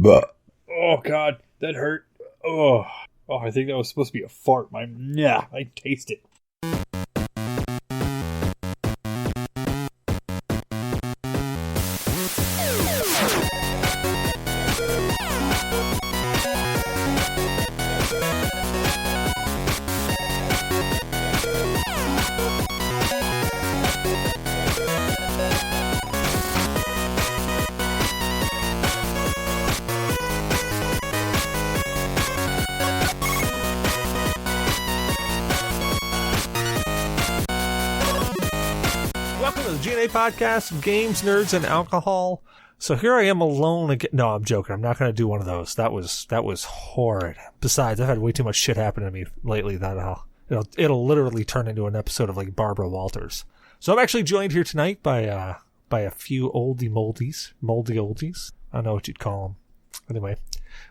Oh, God, that hurt. Oh, I think that was supposed to be a fart. I taste it. G.N.A. podcast, games, nerds, and alcohol. So here I am alone again. No, I'm joking. I'm not going to do one of those. That was horrid. Besides, I've had way too much shit happen to me lately that it'll literally turn into an episode of like Barbara Walters. So I'm actually joined here tonight by a few moldy oldies. I don't know what you'd call them. Anyway,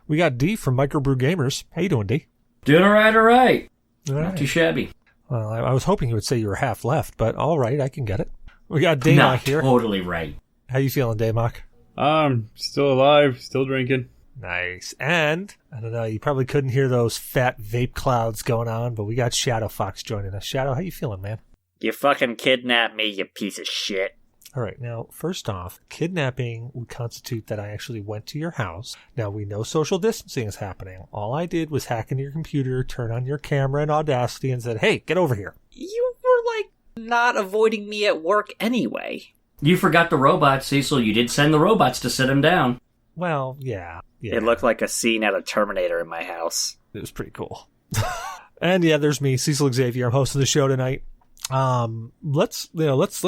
we got Dee from Microbrew Gamers. How you doing, Dee? Doing all right. Not too shabby. Well, I was hoping you would say you were half left, but all right, I can get it. We got Damok here. Totally right. How you feeling, Damok? I'm still alive, still drinking. Nice. And, I don't know, you probably couldn't hear those fat vape clouds going on, but we got Shadow Fox joining us. Shadow, how you feeling, man? You fucking kidnapped me, you piece of shit. All right, now, first off, kidnapping would constitute that I actually went to your house. Now, we know social distancing is happening. All I did was hack into your computer, turn on your camera in Audacity, and said, hey, get over here. You were, not avoiding me at work anyway. You forgot the robots, Cecil. You did send the robots to sit him down. Well, yeah. It looked like a scene out of Terminator in my house. It was pretty cool. And yeah, there's me, Cecil Xavier. I'm hosting the show tonight. Let's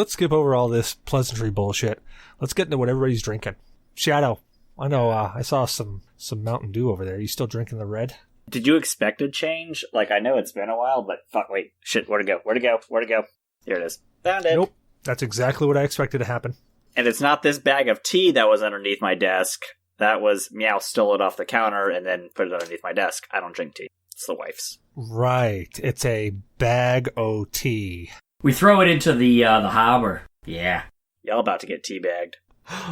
skip over all this pleasantry bullshit. Let's get into what everybody's drinking. Shadow, I know, I saw some Mountain Dew over there. You still drinking the red? Did you expect a change? I know it's been a while, but wait, shit, where'd it go? Here it is. Found it. Nope. That's exactly what I expected to happen. And it's not this bag of tea that was underneath my desk. That was Meow stole it off the counter and then put it underneath my desk. I don't drink tea. It's the wife's. Right. It's a bag o' tea. We throw it into the harbor. Yeah. Y'all about to get teabagged.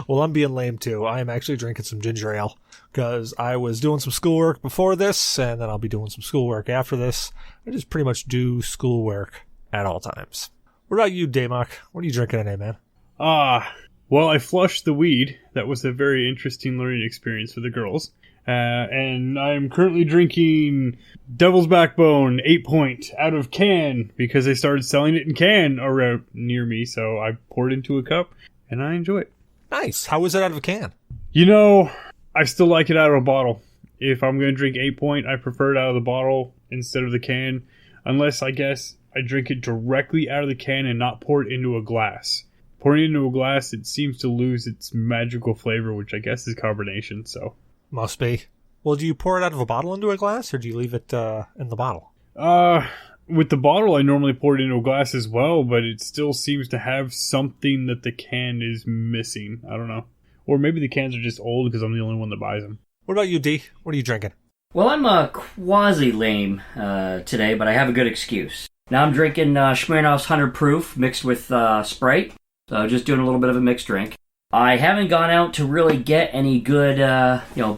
Well, I'm being lame too. I am actually drinking some ginger ale because I was doing some schoolwork before this, and then I'll be doing some schoolwork after this. I just pretty much do schoolwork at all times. What about you, Damok? What are you drinking today, man? Well, I flushed the weed. That was a very interesting learning experience for the girls. And I'm currently drinking Devil's Backbone 8-point out of can because they started selling it in can around near me. So I poured into a cup and I enjoy it. Nice. How is it out of a can? I still like it out of a bottle. If I'm going to drink 8-point, I prefer it out of the bottle instead of the can. Unless, I guess, I drink it directly out of the can and not pour it into a glass. Pouring it into a glass, it seems to lose its magical flavor, which I guess is carbonation, so. Must be. Well, do you pour it out of a bottle into a glass, or do you leave it in the bottle? With the bottle, I normally pour it into a glass as well, but it still seems to have something that the can is missing. I don't know. Or maybe the cans are just old because I'm the only one that buys them. What about you, D? What are you drinking? Well, I'm quasi-lame today, but I have a good excuse. Now I'm drinking Smirnoff's 100 Proof mixed with Sprite. So just doing a little bit of a mixed drink. I haven't gone out to really get any good,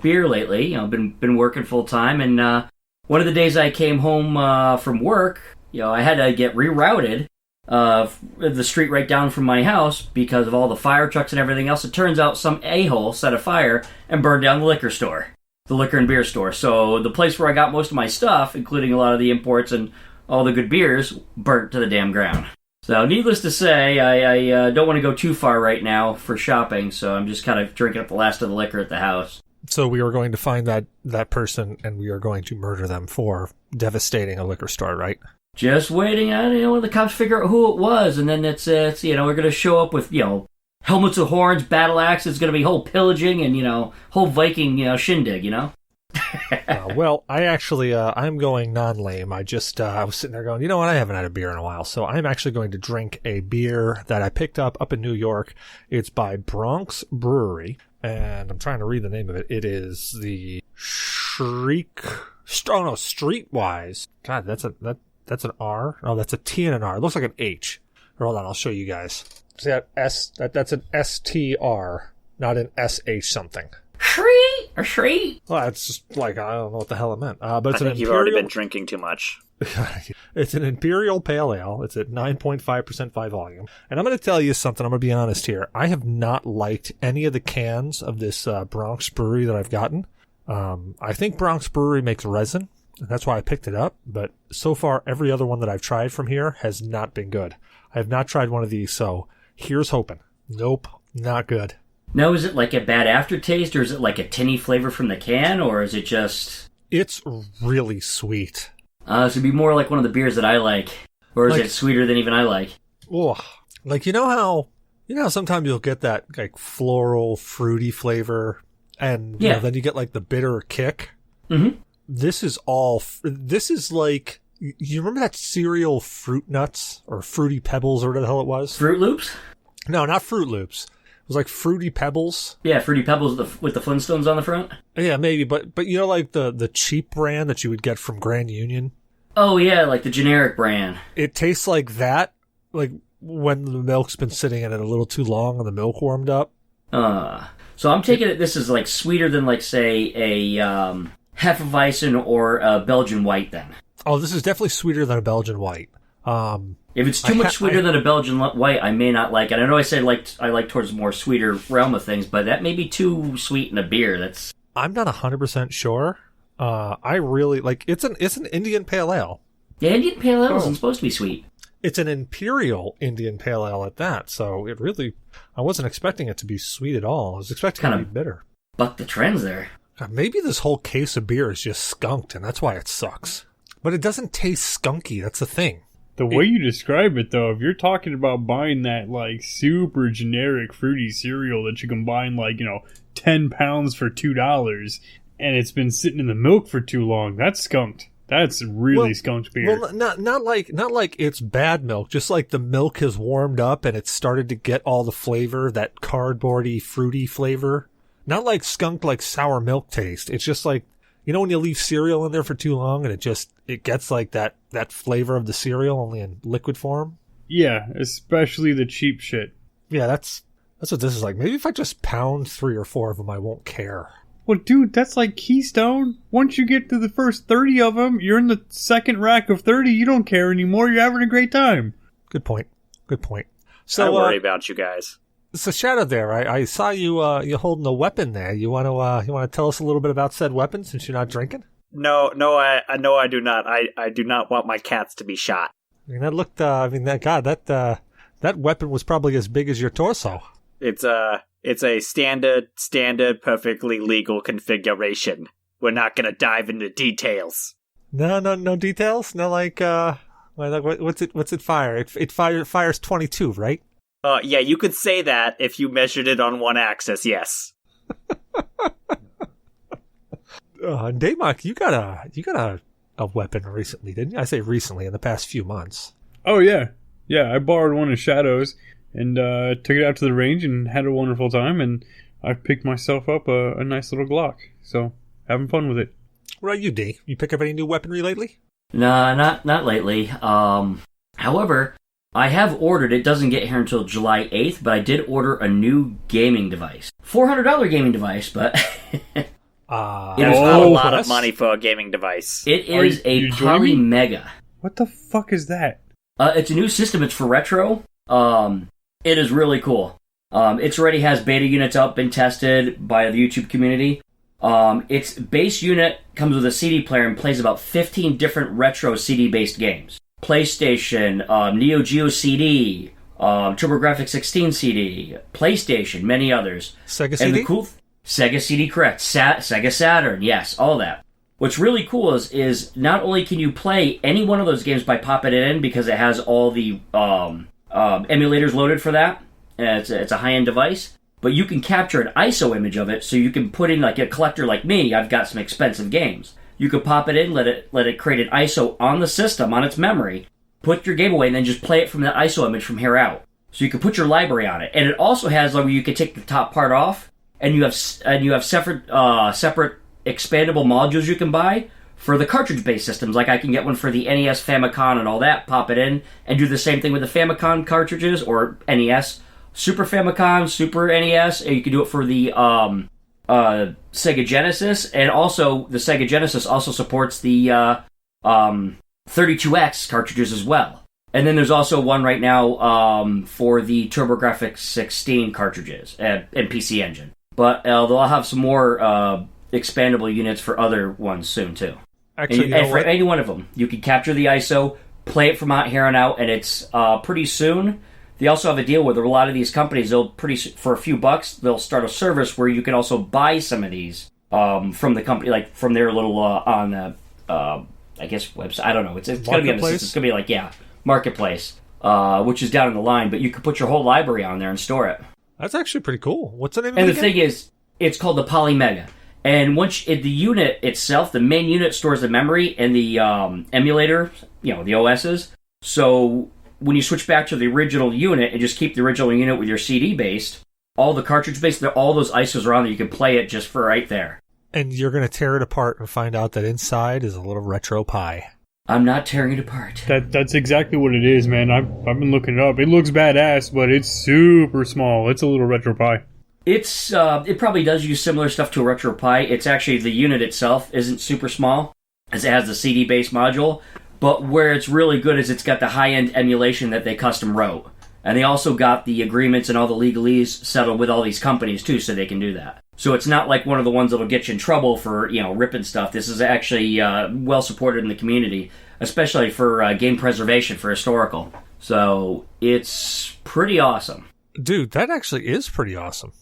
beer lately. Been working full time, and one of the days I came home from work, I had to get rerouted the street right down from my house because of all the fire trucks and everything else. It turns out some a-hole set a fire and burned down the liquor store, the liquor and beer store. So the place where I got most of my stuff, including a lot of the imports and all the good beers, burnt to the damn ground. So needless to say, I don't want to go too far right now for shopping, so I'm just kind of drinking up the last of the liquor at the house. So we are going to find that person, and we are going to murder them for devastating a liquor store, right? Just waiting on, when the cops figure out who it was, and then it's we're going to show up with, helmets with horns, battle axe. It's going to be whole pillaging and, whole Viking, shindig, Well, I actually, I'm going non-lame. I was sitting there going, you know what, I haven't had a beer in a while, so I'm actually going to drink a beer that I picked up in New York. It's by Bronx Brewery, and I'm trying to read the name of it. It is the Streetwise. God, that's an R? Oh, that's a T and an R. It looks like an H. Hold on, I'll show you guys. See that S? That's an STR, not an SH something. Shree or Shree. Well, it's just like, I don't know what the hell it meant. But it's I think an you've already been drinking too much. It's an Imperial Pale Ale. It's at 9.5% by volume. And I'm going to tell you something. I'm going to be honest here. I have not liked any of the cans of this Bronx Brewery that I've gotten. I think Bronx Brewery makes resin, and that's why I picked it up. But so far, every other one that I've tried from here has not been good. I have not tried one of these, so here's hoping. Nope, not good. Now, is it like a bad aftertaste, or is it like a tinny flavor from the can, or is it just... It's really sweet. So it'd be more like one of the beers that I like. Or is it sweeter than even I like? Oh, like, you know how sometimes you'll get that like floral, fruity flavor, and you know, then you get like the bitter kick? Mm-hmm. This is like, you remember that cereal Fruit Nuts or Fruity Pebbles or whatever the hell it was? Fruit Loops? No, not Fruit Loops. It was like Fruity Pebbles. Yeah, Fruity Pebbles with the Flintstones on the front. Yeah, maybe, but you know, like the cheap brand that you would get from Grand Union? Oh, yeah, like the generic brand. It tastes like that, like when the milk's been sitting in it a little too long and the milk warmed up. So I'm taking it this is like sweeter than, like, say, a Hefeweizen or a Belgian White then. Oh, this is definitely sweeter than a Belgian White. If it's too much sweeter than a Belgian White, I may not like it. I know I said I like towards the more sweeter realm of things, but that may be too sweet in a beer. I'm not 100% sure. I really like it's an Indian Pale Ale. Yeah, Indian Pale Ale isn't supposed to be sweet. It's an Imperial Indian Pale Ale at that, so I wasn't expecting it to be sweet at all. I was expecting it to be bitter. Buck the trends there. God, maybe this whole case of beer is just skunked, and that's why it sucks. But it doesn't taste skunky, that's the thing. The way you describe it, though, if you're talking about buying that, like, super generic fruity cereal that you can buy in, like, 10 pounds for $2, and it's been sitting in the milk for too long, that's skunked. That's really skunked beer. Well, not like it's bad milk, just like the milk has warmed up and it's started to get all the flavor, that cardboardy, fruity flavor. Not like skunked, like sour milk taste. It's just like, when you leave cereal in there for too long and it gets like that flavor of the cereal only in liquid form? Yeah, especially the cheap shit. Yeah, that's what this is like. Maybe if I just pound 3 or 4 of them, I won't care. Well, dude, that's like Keystone. Once you get to the first 30 of them, you're in the second rack of 30. You don't care anymore. You're having a great time. Good point. So I worry about you guys. So Shadow there, I saw you holding a weapon there. You want to tell us a little bit about said weapon since you're not drinking? No, I do not. I do not want my cats to be shot. I mean, that looked. That weapon was probably as big as your torso. It's a standard, perfectly legal configuration. We're not gonna dive into details. No details. No, like what's it fire? It fires 22, right? Yeah, you could say that if you measured it on one axis. Yes. Damok, you got a weapon recently, didn't you? I say recently, in the past few months. Oh yeah. I borrowed one of Shadow's and took it out to the range and had a wonderful time. And I picked myself up a nice little Glock. So having fun with it. What about you, D? You pick up any new weaponry lately? No, not lately. However, I have ordered. It doesn't get here until July 8th, but I did order a new gaming device. $400 gaming device, but it's not a lot of money for a gaming device. It is a PolyMega. What the fuck is that? It's a new system. It's for retro. It is really cool. It already has beta units up, been tested by the YouTube community. Its base unit comes with a CD player and plays about 15 different retro CD-based games. PlayStation, Neo Geo CD, TurboGrafx 16 CD, PlayStation, many others. Sega CD? Sega CD, correct. Sega Saturn, yes, all that. What's really cool is not only can you play any one of those games by popping it in because it has all the emulators loaded for that, and it's a high-end device, but you can capture an ISO image of it, so you can put in, like a collector like me, I've got some expensive games. You could pop it in, let it create an ISO on the system, on its memory, put your game away, and then just play it from that ISO image from here out. So you can put your library on it. And it also has where you can take the top part off, and you have separate expandable modules you can buy for the cartridge-based systems. Like I can get one for the NES, Famicom, and all that, pop it in, and do the same thing with the Famicom cartridges, or NES, Super Famicom, Super NES, and you can do it for the Sega Genesis, and also the Sega Genesis also supports the 32X cartridges as well. And then there's also one right now for the TurboGrafx 16 cartridges and PC Engine. But they'll have some more expandable units for other ones soon too. Actually, and for any one of them, you can capture the ISO, play it from out here on out, and it's pretty soon. They also have a deal with a lot of these companies. For a few bucks, they'll start a service where you can also buy some of these from the company, like from their little I guess website. I don't know. It's going to be on the system. It's going to be like Marketplace, which is down in the line. But you can put your whole library on there and store it. That's actually pretty cool. What's the name of it? And the again? thing is, it's called the PolyMega. And once the unit itself, the main unit stores the memory and the emulator, the OSs. So when you switch back to the original unit and just keep the original unit with your CD based, all the cartridge based, all those ISOs are on there. You can play it just for right there. And you're going to tear it apart and find out that inside is a little retro pie. I'm not tearing it apart. That's exactly what it is, man. I've been looking it up. It looks badass, but it's super small. It's a little RetroPie. It probably does use similar stuff to a RetroPie. It's actually the unit itself isn't super small, as it has the CD-based module. But where it's really good is it's got the high-end emulation that they custom wrote. And they also got the agreements and all the legalese settled with all these companies, too, so they can do that. So it's not like one of the ones that'll get you in trouble for, ripping stuff. This is actually well supported in the community, especially for game preservation, for historical. So it's pretty awesome. Dude, that actually is pretty awesome.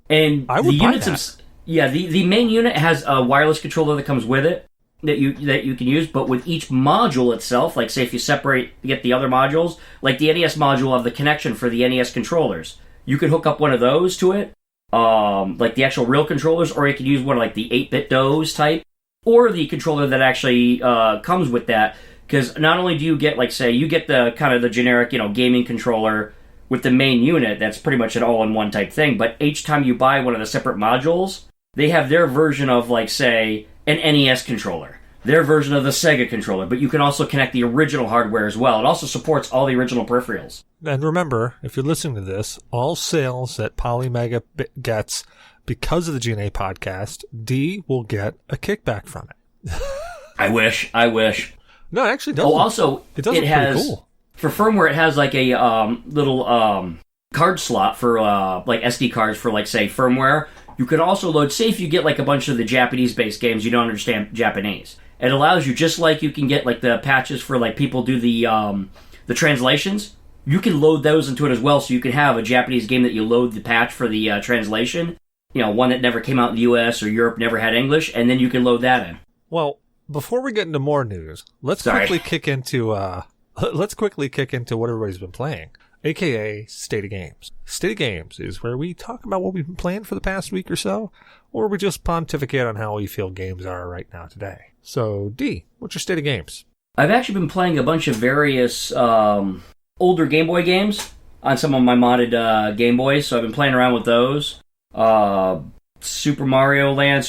And I would buy that. The main unit has a wireless controller that comes with it that you can use, but with each module itself, like say if you get the other modules, like the NES module will have the connection for the NES controllers. You could hook up one of those to it, like the actual real controllers, or you could use one like the 8-bit DOS type, or the controller that actually comes with that. Because not only do you get, like say, you get the kind of the generic, gaming controller with the main unit, that's pretty much an all-in-one type thing, but each time you buy one of the separate modules, they have their version of, like, say, an NES controller, their version of the Sega controller, but you can also connect the original hardware as well. It also supports all the original peripherals. And remember, if you're listening to this, all sales that PolyMega gets because of the G.N.A. podcast, D will get a kickback from it. I wish. No, it actually does. Oh, also, it does look pretty cool. For firmware, it has like a little card slot for like SD cards for, like, say, firmware. You could also load, say if you get like a bunch of the Japanese-based games, you don't understand Japanese. It allows you, just like you can get like the patches for like people do the translations, you can load those into it as well, so you can have a Japanese game that you load the patch for the translation, one that never came out in the US or Europe, never had English, and then you can load that in. Well, before we get into more news, let's quickly kick into what everybody's been playing, aka State of Games. State of Games is where we talk about what we've been playing for the past week or so, or we just pontificate on how we feel games are right now today. So, D, what's your State of Games? I've actually been playing a bunch of various older Game Boy games on some of my modded Game Boys, so I've been playing around with those. Super Mario Land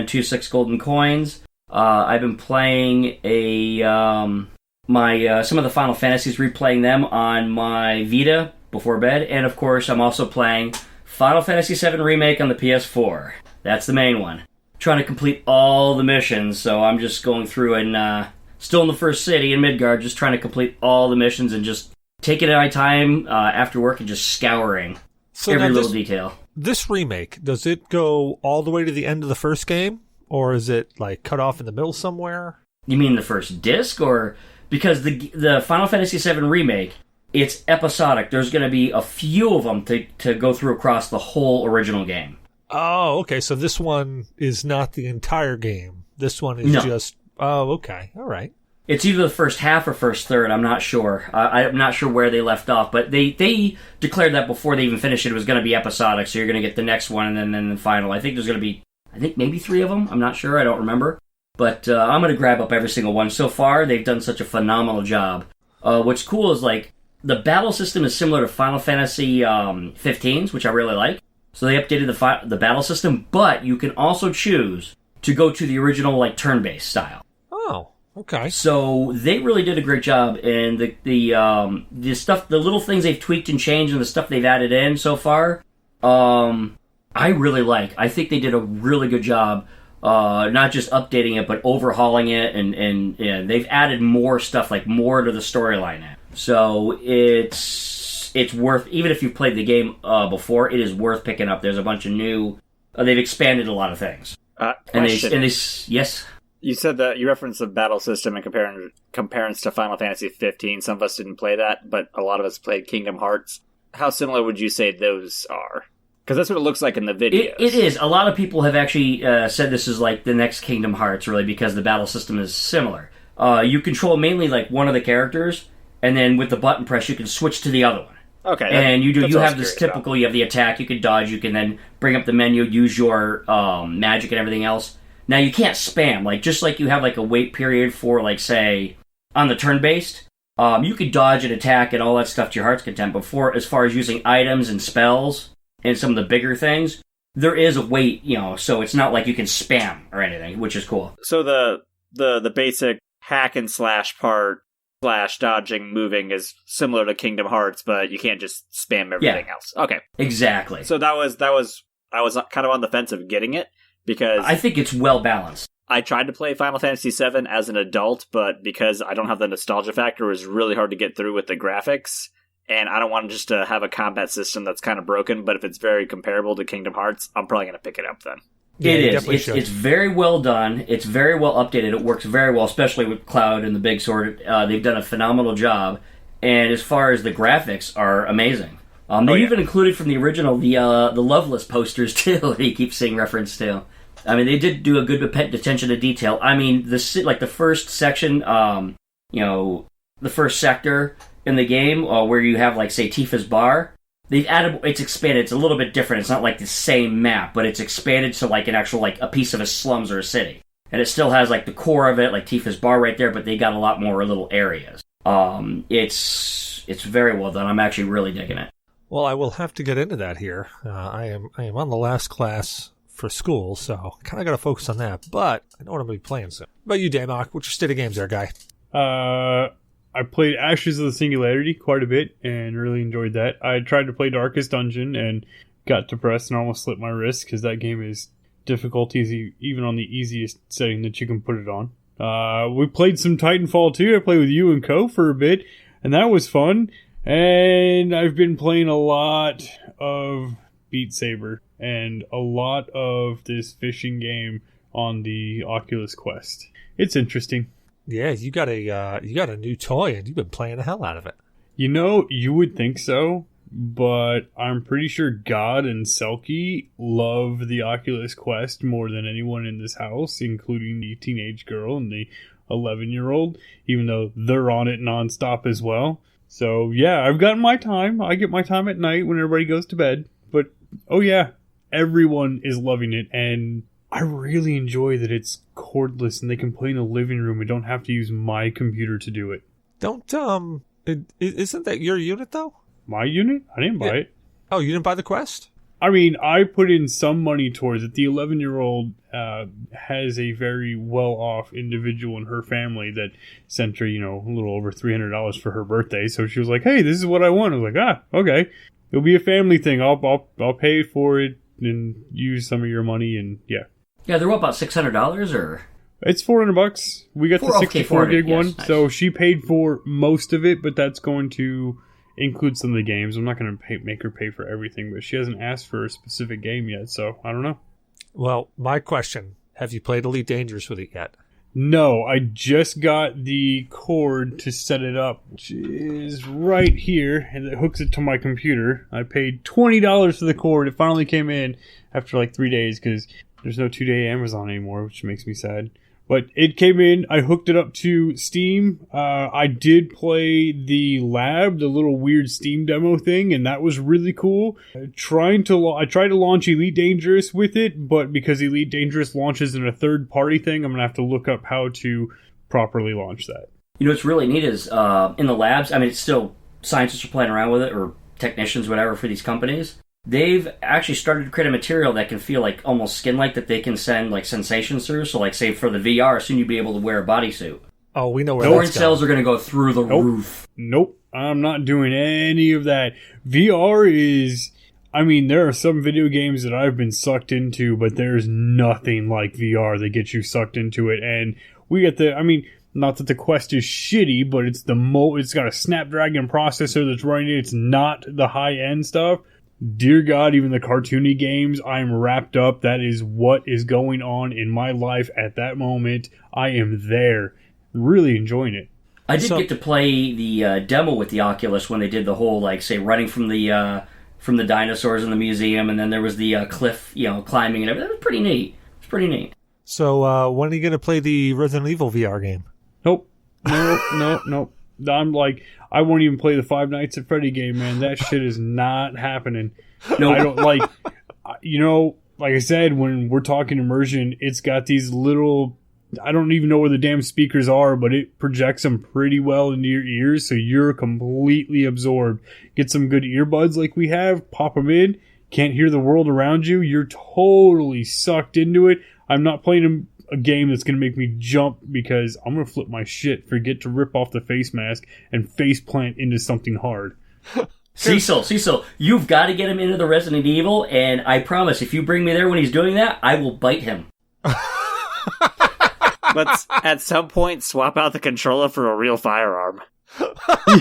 2 6 Golden Coins. I've been playing some of the Final Fantasies, replaying them on my Vita before bed, and of course I'm also playing Final Fantasy VII Remake on the PS4. That's the main one. Trying to complete all the missions, so I'm just going through and still in the first city in Midgard, just trying to complete all the missions and just taking my time after work and just scouring every little detail. This remake, does it go all the way to the end of the first game, or is it like cut off in the middle somewhere? You mean the first disc, or... Because the Final Fantasy VII Remake, it's episodic. There's going to be a few of them to go through across the whole original game. Oh, okay. So this one is not the entire game. This one is just... Oh, okay. All right. It's either the first half or first third. I'm not sure. I'm not sure where they left off. But they declared that before they even finished it was going to be episodic. So you're going to get the next one and then the final. I think there's going to be, maybe 3 of them. I'm not sure. I don't remember. But I'm going to grab up every single one. So far, they've done such a phenomenal job. What's cool is, like, the battle system is similar to Final Fantasy 15's, which I really like. So they updated the battle system, but you can also choose to go to the original, like, turn-based style. Oh, okay. So they really did a great job, and the stuff, the little things they've tweaked and changed, and the stuff they've added in so far, I really like. I think they did a really good job, not just updating it, but overhauling it, and yeah, they've added more stuff, like more to the storyline now. So it's worth, even if you've played the game before, it is worth picking up. There's a bunch of new. They've expanded a lot of things. Yes. You said that you referenced the battle system and comparing to Final Fantasy 15. Some of us didn't play that, but a lot of us played Kingdom Hearts. How similar would you say those are? Because that's what it looks like in the videos. It is. A lot of people have actually said this is like the next Kingdom Hearts, really, because the battle system is similar. You control mainly like one of the characters, and then with the button press, you can switch to the other one. Okay. And you have this typical, you have the attack, you can dodge, you can then bring up the menu, use your magic and everything else. Now, you can't spam. Like, just like you have like a wait period for, like, say, on the turn-based, you could dodge and attack and all that stuff to your heart's content. But as far as using items and spells and some of the bigger things, there is a wait, so it's not like you can spam or anything, which is cool. So the basic hack and slash part / dodging, moving is similar to Kingdom Hearts, but you can't just spam everything else. Okay. Exactly. So I was kind of on the fence of getting it, because I think it's well balanced. I tried to play Final Fantasy VII as an adult, but because I don't have the nostalgia factor, it was really hard to get through with the graphics. And I don't want just to have a combat system that's kind of broken, but if it's very comparable to Kingdom Hearts, I'm probably going to pick it up then. Yeah, it is. It's very well done. It's very well updated. It works very well, especially with Cloud and the Big Sword. They've done a phenomenal job. And as far as the graphics are amazing. They even included from the original the Loveless posters, too, that you keep seeing reference to. I mean, they did do a good attention to detail. I mean, the first section, the first sector in the game, where you have, like, say, Tifa's bar, it's expanded. It's a little bit different. It's not like the same map, but it's expanded to, like, an actual, like, a piece of a slums or a city. And it still has, like, the core of it, like Tifa's bar right there, but they got a lot more little areas. It's very well done. I'm actually really digging it. Well, I will have to get into that here. I am on the last class for school, so kind of got to focus on that. But I know what I'm going to be playing soon. What about you, Damok? What's your state of games there, guy? I played Ashes of the Singularity quite a bit and really enjoyed that. I tried to play Darkest Dungeon and got depressed and almost slipped my wrist because that game is difficulty even on the easiest setting that you can put it on. We played some Titanfall 2. I played with you and Co for a bit, and that was fun. And I've been playing a lot of Beat Saber and a lot of this fishing game on the Oculus Quest. It's interesting. Yeah, you got a new toy and you've been playing the hell out of it. You would think so, but I'm pretty sure God and Selkie love the Oculus Quest more than anyone in this house, including the teenage girl and the 11-year-old, even though they're on it nonstop as well. So, yeah, I've gotten my time. I get my time at night when everybody goes to bed. But, oh yeah, everyone is loving it. And I really enjoy that it's cordless and they can play in the living room and don't have to use my computer to do it. Isn't that your unit, though? My unit? I didn't buy it. Oh, you didn't buy the Quest? I mean, I put in some money towards it. The 11-year-old has a very well-off individual in her family that sent her, a little over $300 for her birthday. So she was like, "Hey, this is what I want." I was like, okay. It'll be a family thing. I'll pay for it and use some of your money, and yeah. Yeah, they're about $600 or. It's $400. We got the 64 gig one, nice. So she paid for most of it, but that's going to include some of the games. I'm not going to make her pay for everything, but she hasn't asked for a specific game yet, so I don't know. Well, my question, have you played Elite Dangerous with it yet? No, I just got the cord to set it up, which is right here, and it hooks it to my computer. I paid $20 for the cord. It finally came in after like 3 days because there's no 2-day Amazon anymore, which makes me sad. But it came in, I hooked it up to Steam. I did play the lab, the little weird Steam demo thing, and that was really cool. I tried to launch Elite Dangerous with it, but because Elite Dangerous launches in a third-party thing, I'm going to have to look up how to properly launch that. What's really neat is, in the labs, I mean, it's still scientists are playing around with it, or technicians, whatever, for these companies. They've actually started to create a material that can feel like almost skin-like that they can send like sensations through. So like say for the VR, soon you'll be able to wear a bodysuit. Oh, we know where Porn sales are going to go through the roof. Nope. I'm not doing any of that. VR is... I mean, there are some video games that I've been sucked into, but there's nothing like VR that gets you sucked into it. And we get not that the Quest is shitty, but it's it's got a Snapdragon processor that's running it. It's not the high-end stuff. Dear God, even the cartoony games, I'm wrapped up. That is what is going on in my life at that moment. I am there. Really enjoying it. I did get to play the demo with the Oculus when they did the whole, like, say, running from the dinosaurs in the museum, and then there was the cliff, climbing and everything. It was pretty neat. It's pretty neat. So, when are you going to play the Resident Evil VR game? Nope. No. I'm like, I won't even play the Five Nights at Freddy game, man. That shit is not happening. No, I don't like, like I said, when we're talking immersion, it's got these little, I don't even know where the damn speakers are, but it projects them pretty well into your ears, so you're completely absorbed. Get some good earbuds like we have, pop them in, can't hear the world around you, you're totally sucked into it. I'm not playing a game that's going to make me jump because I'm going to flip my shit, forget to rip off the face mask, and face plant into something hard. Cecil, you've got to get him into the Resident Evil, and I promise, if you bring me there when he's doing that, I will bite him. Let's, at some point, swap out the controller for a real firearm.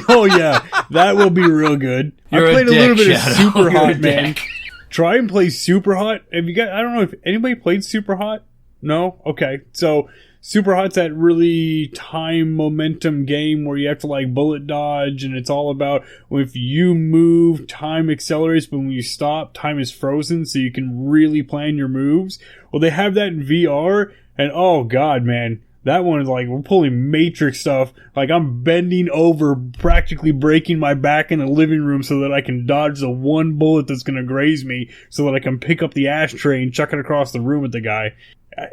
Oh, yeah. That will be real good. You're I played a little bit Shadow. of Super You're Hot, a man. dick. Try and play Super Hot. Have you got? I don't know if anybody played Super Hot. No? Okay. So, Super Hot's that really time momentum game where you have to, like, bullet dodge, and it's all about if you move, time accelerates, but when you stop, time is frozen, so you can really plan your moves. Well, they have that in VR, and oh, God, man. That one is like, we're pulling Matrix stuff. Like, I'm bending over, practically breaking my back in the living room so that I can dodge the one bullet that's going to graze me so that I can pick up the ashtray and chuck it across the room at the guy.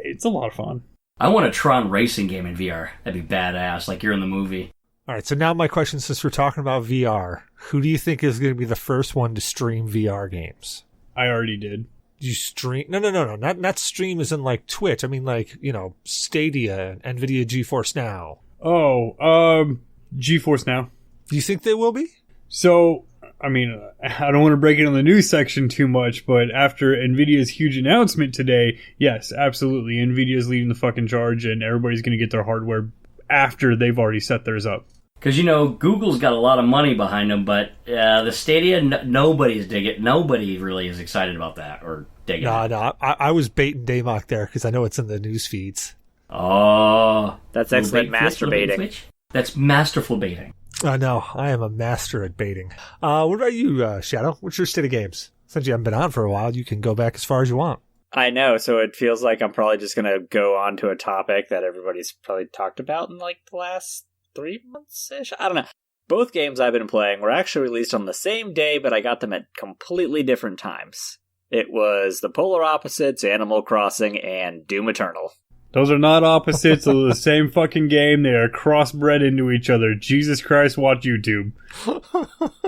It's a lot of fun. I want a Tron racing game in VR. That'd be badass, like you're in the movie. All right, so now my question, since we're talking about VR, who do you think is going to be the first one to stream VR games? I already did. You stream? No. Not stream as in like Twitch. I mean like, Stadia, NVIDIA GeForce Now. Oh, GeForce Now. Do you think they will be? So, I mean, I don't want to break it on the news section too much, but after NVIDIA's huge announcement today, yes, absolutely. NVIDIA's leading the fucking charge, and everybody's going to get their hardware after they've already set theirs up. Because, Google's got a lot of money behind them, but the Stadia, nobody's digging. Nobody really is excited about that or digging it. No, I was baiting Damok there because I know it's in the news feeds. Oh. That's excellent masturbating. That's masterful baiting. No, I am a master at baiting. What about you, Shadow? What's your state of games? Since you haven't been on for a while, you can go back as far as you want. I know, so it feels like I'm probably just going to go on to a topic that everybody's probably talked about in like the last 3 months-ish? I don't know. Both games I've been playing were actually released on the same day, but I got them at completely different times. It was the polar opposites, Animal Crossing, and Doom Eternal. Those are not opposites. Those are the same fucking game. They are crossbred into each other. Jesus Christ, watch YouTube.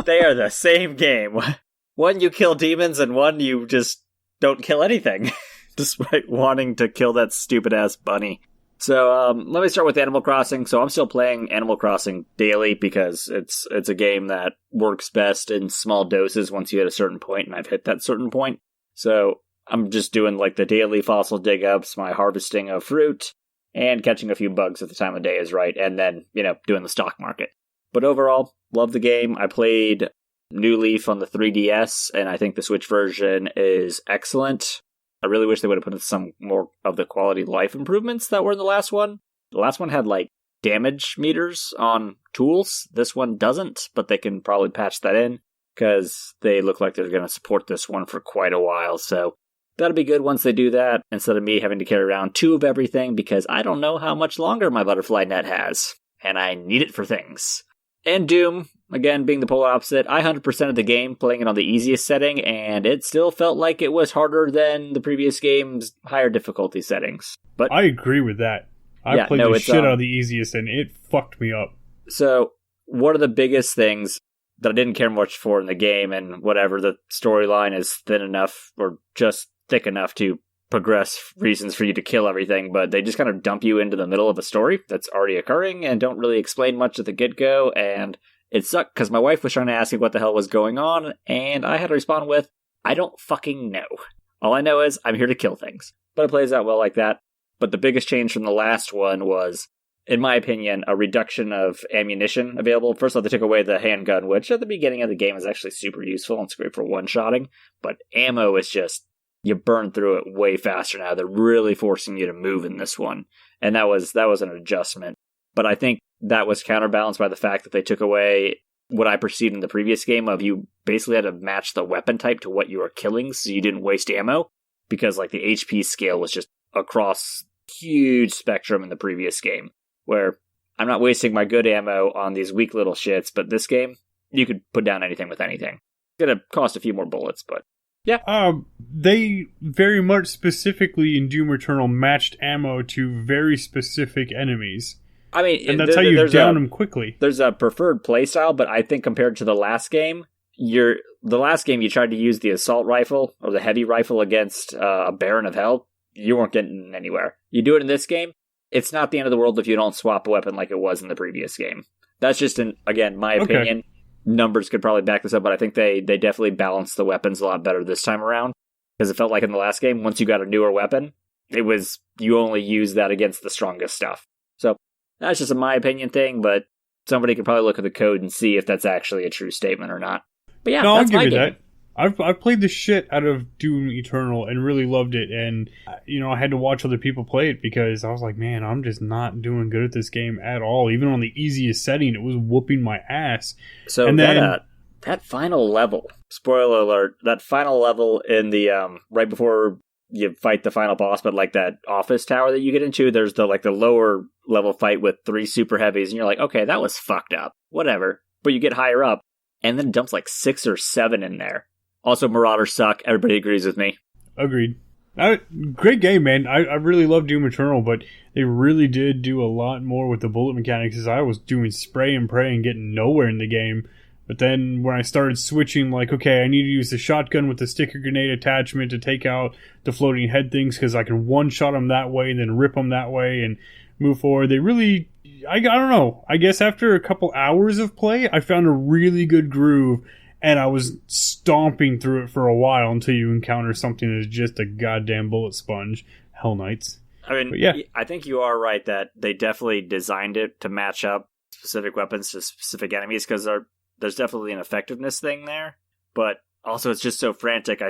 They are the same game. One you kill demons, and one you just don't kill anything, despite wanting to kill that stupid-ass bunny. So, let me start with Animal Crossing. So I'm still playing Animal Crossing daily because it's a game that works best in small doses once you hit a certain point, and I've hit that certain point. So I'm just doing like the daily fossil dig-ups, my harvesting of fruit, and catching a few bugs if the time of day is right, and then, doing the stock market. But overall, love the game. I played New Leaf on the 3DS, and I think the Switch version is excellent. I really wish they would have put in some more of the quality of life improvements that were in the last one. The last one had, damage meters on tools. This one doesn't, but they can probably patch that in, because they look like they're going to support this one for quite a while, so that'll be good once they do that, instead of me having to carry around 2 of everything, because I don't know how much longer my butterfly net has, and I need it for things. And Doom, again, being the polar opposite, I 100%ed the game playing it on the easiest setting, and it still felt like it was harder than the previous game's higher difficulty settings. But I agree with that. I played the shit out of the easiest, and it fucked me up. So, one of the biggest things that I didn't care much for in the game, and whatever, the storyline is thin enough, or just thick enough to progress reasons for you to kill everything, but they just kind of dump you into the middle of a story that's already occurring and don't really explain much at the get-go, and it sucked because my wife was trying to ask me what the hell was going on, and I had to respond with, I don't fucking know. All I know is I'm here to kill things. But it plays out well like that. But the biggest change from the last one was, in my opinion, a reduction of ammunition available. First of all, they took away the handgun, which at the beginning of the game is actually super useful and it's great for one-shotting. But ammo is just, you burn through it way faster now. They're really forcing you to move in this one. And that was an adjustment. But I think that was counterbalanced by the fact that they took away what I perceived in the previous game of you basically had to match the weapon type to what you were killing so you didn't waste ammo. Because like the HP scale was just across huge spectrum in the previous game. Where I'm not wasting my good ammo on these weak little shits, but this game, you could put down anything with anything. It's gonna cost a few more bullets, but yeah. They very much specifically in Doom Eternal matched ammo to very specific enemies. I mean, and that's how you down them quickly. There's a preferred playstyle, but I think compared to the last game, you tried to use the assault rifle or the heavy rifle against a Baron of Hell. You weren't getting anywhere. You do it in this game, it's not the end of the world if you don't swap a weapon like it was in the previous game. That's just, again, my opinion. Okay. Numbers could probably back this up, but I think they definitely balanced the weapons a lot better this time around. Because it felt like in the last game, once you got a newer weapon, it was, you only use that against the strongest stuff. So, that's just a my opinion thing, but somebody could probably look at the code and see if that's actually a true statement or not. But yeah, no, that's I'll give my you game. that. I've played the shit out of Doom Eternal and really loved it, and I had to watch other people play it because I was like, man, I'm just not doing good at this game at all. Even on the easiest setting, it was whooping my ass. So and that final level, spoiler alert, that final level in the right before you fight the final boss, but like that office tower that you get into, there's the lower level fight with 3 super heavies, and you're like, okay, that was fucked up, whatever. But you get higher up, and then it dumps like 6 or 7 in there. Also, Marauders suck. Everybody agrees with me. Agreed. Great game, man. I really love Doom Eternal, but they really did do a lot more with the bullet mechanics, as I was doing spray and pray and getting nowhere in the game. But then when I started switching, like, okay, I need to use the shotgun with the sticker grenade attachment to take out the floating head things, because I can one-shot them that way and then rip them that way and move forward. They really, I don't know. I guess after a couple hours of play, I found a really good groove. And I was stomping through it for a while until you encounter something that's just a goddamn bullet sponge. Hell Knights. I mean, yeah. I think you are right that they definitely designed it to match up specific weapons to specific enemies, because there's definitely an effectiveness thing there. But also it's just so frantic.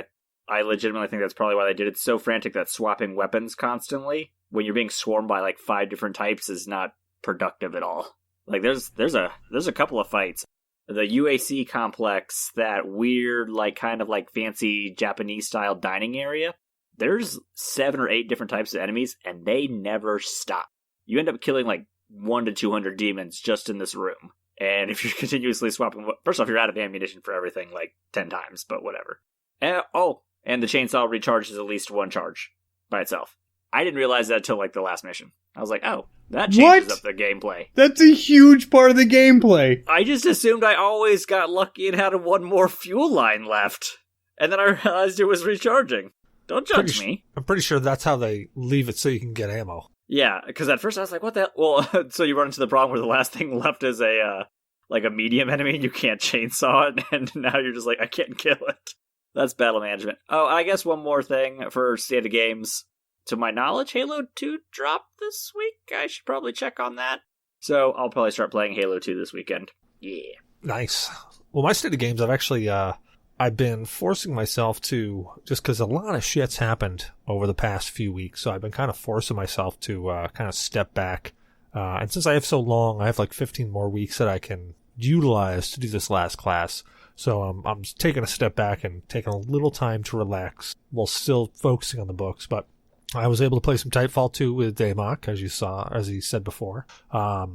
I legitimately think that's probably why they did it. It's so frantic that swapping weapons constantly when you're being swarmed by like 5 different types is not productive at all. Like there's a couple of fights. The UAC complex, that weird, like, kind of like fancy Japanese-style dining area, there's 7 or 8 different types of enemies, and they never stop. You end up killing, like, 100 to 200 demons just in this room. And if you're continuously swapping... First off, you're out of ammunition for everything, like, 10 times, but whatever. And the chainsaw recharges at least 1 charge by itself. I didn't realize that until, like, the last mission. I was like, oh, that changes up the gameplay. That's a huge part of the gameplay. I just assumed I always got lucky and had 1 more fuel line left. And then I realized it was recharging. Don't judge me. I'm pretty sure that's how they leave it so you can get ammo. Yeah, because at first I was like, what the hell? Well, so you run into the problem where the last thing left is a medium enemy and you can't chainsaw it, and now you're just like, I can't kill it. That's battle management. Oh, I guess one more thing for State of Games. To my knowledge, Halo 2 dropped this week. I should probably check on that. So I'll probably start playing Halo 2 this weekend. Yeah. Nice. Well, my State of Games, I've actually, I've been forcing myself to, just because a lot of shit's happened over the past few weeks, so I've been kind of forcing myself to kind of step back. And since I have so long, I have like 15 more weeks that I can utilize to do this last class. So I'm taking a step back and taking a little time to relax while still focusing on the books, but I was able to play some Titanfall 2 with Damok, as he said before. I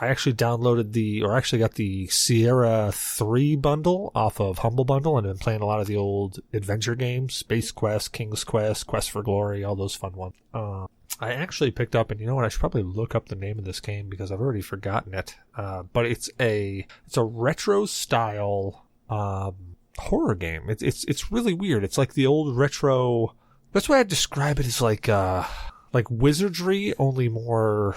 actually got the Sierra 3 bundle off of Humble Bundle, and I've been playing a lot of the old adventure games, Space Quest, King's Quest, Quest for Glory, all those fun ones. I actually picked up, and you know what, I should probably look up the name of this game because I've already forgotten it. But it's a retro style horror game. It's really weird. It's like the old retro. That's why I describe it as like wizardry, only more.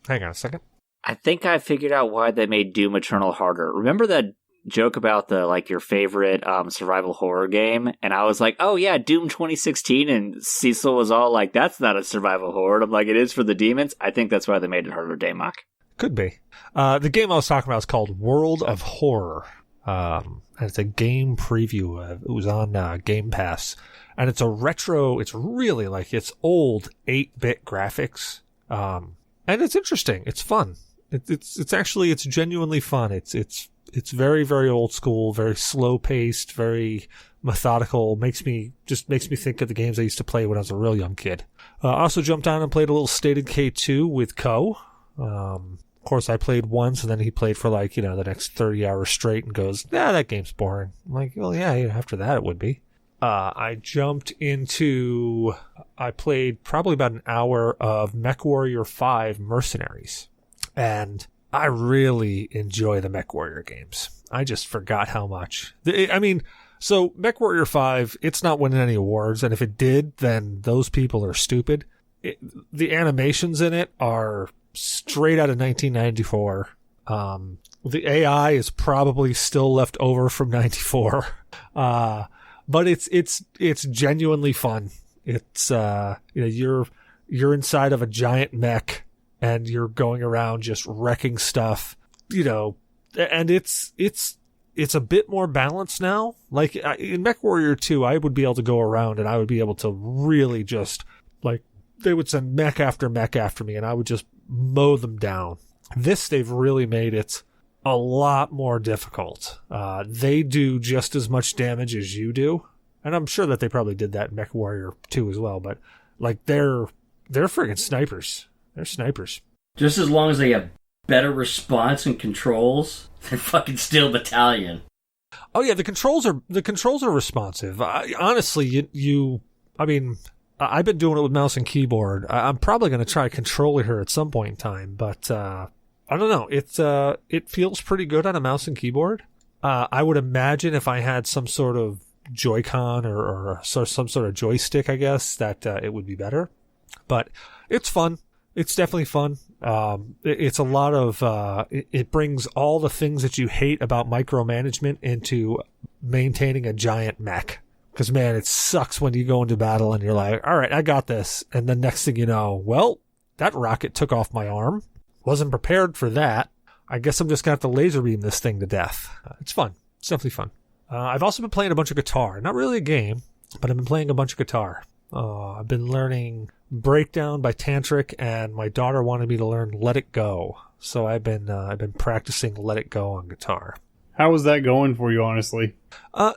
Hang on a second. I think I figured out why they made Doom Eternal harder. Remember that joke about the like your favorite survival horror game, and I was like, oh yeah, Doom 2016, and Cecil was all like, that's not a survival horror. And I'm like, it is for the demons. I think that's why they made it harder, Damok. Could be. The game I was talking about is called World of Horror. And it's a game preview. It was on Game Pass, and it's a retro. It's really like it's old 8-bit graphics, and it's interesting. It's fun. It's actually genuinely fun. It's very, very old school, very slow paced, very methodical. Makes me think of the games I used to play when I was a real young kid. I also jumped on and played a little State of Decay 2 with Co. Of course, I played once, and then he played for the next 30 hours straight and goes, that game's boring. I'm like, well, yeah, after that it would be. I played probably about an hour of MechWarrior 5 Mercenaries. And I really enjoy the MechWarrior games. I just forgot how much. So MechWarrior 5, it's not winning any awards, and if it did, then those people are stupid. The animations in it are straight out of 1994. The AI is probably still left over from 94. But it's genuinely fun. It's you're inside of a giant mech and you're going around just wrecking stuff, and it's a bit more balanced now. Like in MechWarrior 2, I would be able to go around and I would be able to really just like they would send mech after me and I would just mow them down. This, they've really made it a lot more difficult. They do just as much damage as you do, and I'm sure that they probably did that in MechWarrior 2 as well, but like they're friggin' snipers. They're snipers. Just as long as they have better response and controls than fucking Steel Battalion. Oh yeah, the controls are responsive. Honestly, I've been doing it with mouse and keyboard. I'm probably going to try controller here at some point in time, but I don't know. It feels pretty good on a mouse and keyboard. I would imagine if I had some sort of Joy-Con or some sort of joystick, I guess, that it would be better. But it's fun. It's definitely fun. It's a lot of it brings all the things that you hate about micromanagement into maintaining a giant mech. Because, man, it sucks when you go into battle and you're like, all right, I got this. And then next thing you know, well, that rocket took off my arm. Wasn't prepared for that. I guess I'm just going to have to laser beam this thing to death. It's fun. It's definitely fun. I've also been playing a bunch of guitar. Not really a game, but I've been playing a bunch of guitar. I've been learning Breakdown by Tantric, and my daughter wanted me to learn Let It Go. So I've been practicing Let It Go on guitar. How was that going for you, honestly? I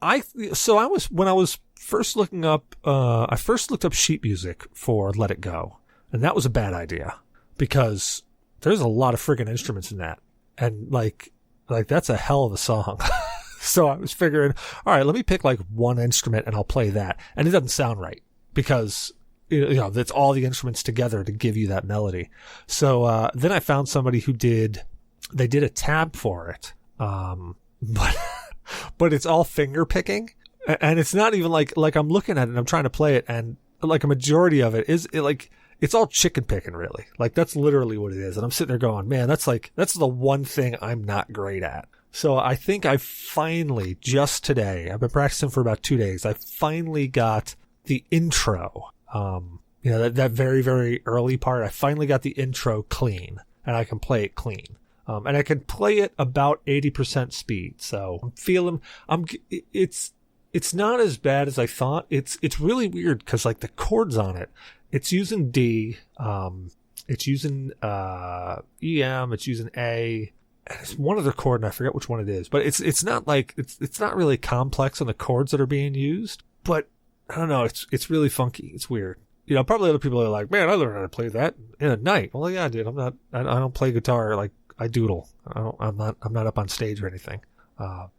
was first looking up, I first looked up sheet music for Let It Go, and that was a bad idea because there's a lot of friggin' instruments in that, and like that's a hell of a song. So I was figuring, all right, let me pick like one instrument and I'll play that, and it doesn't sound right because that's all the instruments together to give you that melody. So then I found somebody who did a tab for it, but it's all finger picking, and it's not even like I'm looking at it and I'm trying to play it, and like a majority of it is it's all chicken picking, really. Like that's literally what it is. And I'm sitting there going, man, that's the one thing I'm not great at. So I think I finally, just today, I've been practicing for about 2 days. I finally got the intro, that very, very early part. I finally got the intro clean, and I can play it clean. And I can play it about 80% speed. So I'm feeling, it's not as bad as I thought. It's really weird because like the chords on it, it's using D, it's using, EM, it's using A, and it's one other chord and I forget which one it is, but it's not like, it's not really complex on the chords that are being used, but I don't know. It's really funky. It's weird. Probably other people are like, man, I learned how to play that in a night. Well, yeah, dude, I don't play guitar like, I doodle. I'm not up on stage or anything.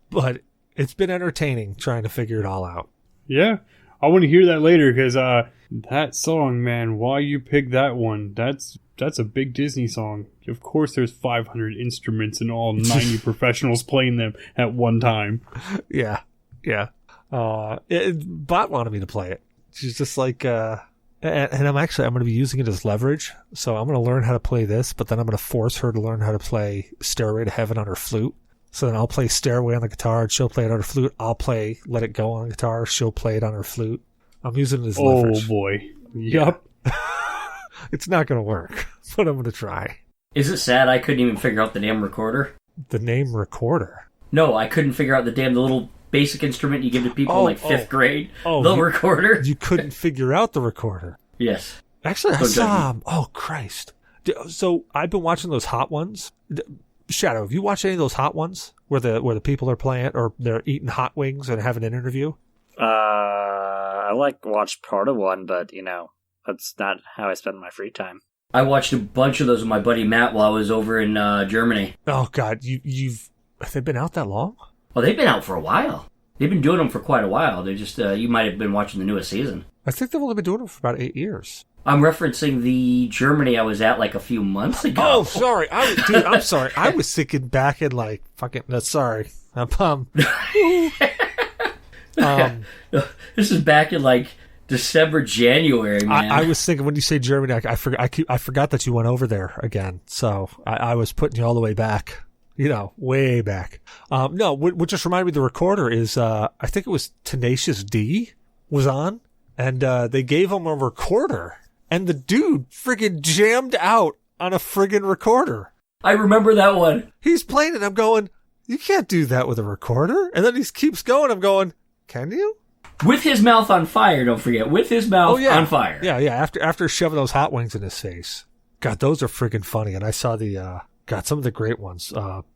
But it's been entertaining trying to figure it all out. Yeah. I want to hear that later because that song, man, why you picked that one, that's a big Disney song. Of course there's 500 instruments and all 90 professionals playing them at one time. Yeah. Bot wanted me to play it. She's just like, and I'm going to be using it as leverage. So I'm going to learn how to play this, but then I'm going to force her to learn how to play Stairway to Heaven on her flute. So then I'll play Stairway on the guitar, and she'll play it on her flute. I'll play Let It Go on the guitar, she'll play it on her flute. I'm using it as leverage. Oh boy. Yup. It's not going to work, but I'm going to try. Is it sad I couldn't even figure out the damn recorder? The name recorder? No, I couldn't figure out the little basic instrument you give to people in fifth grade. The recorder. You couldn't figure out the recorder? Yes. Actually, I saw... Oh, Christ. So I've been watching those Hot Ones. Shadow, have you watched any of those Hot Ones where the people are playing or they're eating hot wings and having an interview? I watched part of one, but that's not how I spend my free time. I watched a bunch of those with my buddy Matt while I was over in Germany. Oh God, have they been out that long? Well, they've been out for a while. They've been doing them for quite a while. They're just you might have been watching the newest season. I think they've only been doing them for about 8 years. I'm referencing the Germany I was at like a few months ago. Oh, sorry. I'm sorry. I was thinking back in like fucking... sorry. This is back in like December, January, man. I was thinking when you say Germany, I forgot that you went over there again. So I was putting you all the way back. Way back. No, what just reminded me of the recorder is I think it was Tenacious D was on, and they gave him a recorder. And the dude friggin' jammed out on a friggin' recorder. I remember that one. He's playing it. I'm going, you can't do that with a recorder. And then he keeps going. I'm going, can you? With his mouth on fire, don't forget. With his mouth on fire. Yeah. After shoving those hot wings in his face. God, those are friggin' funny. And I saw some of the great ones.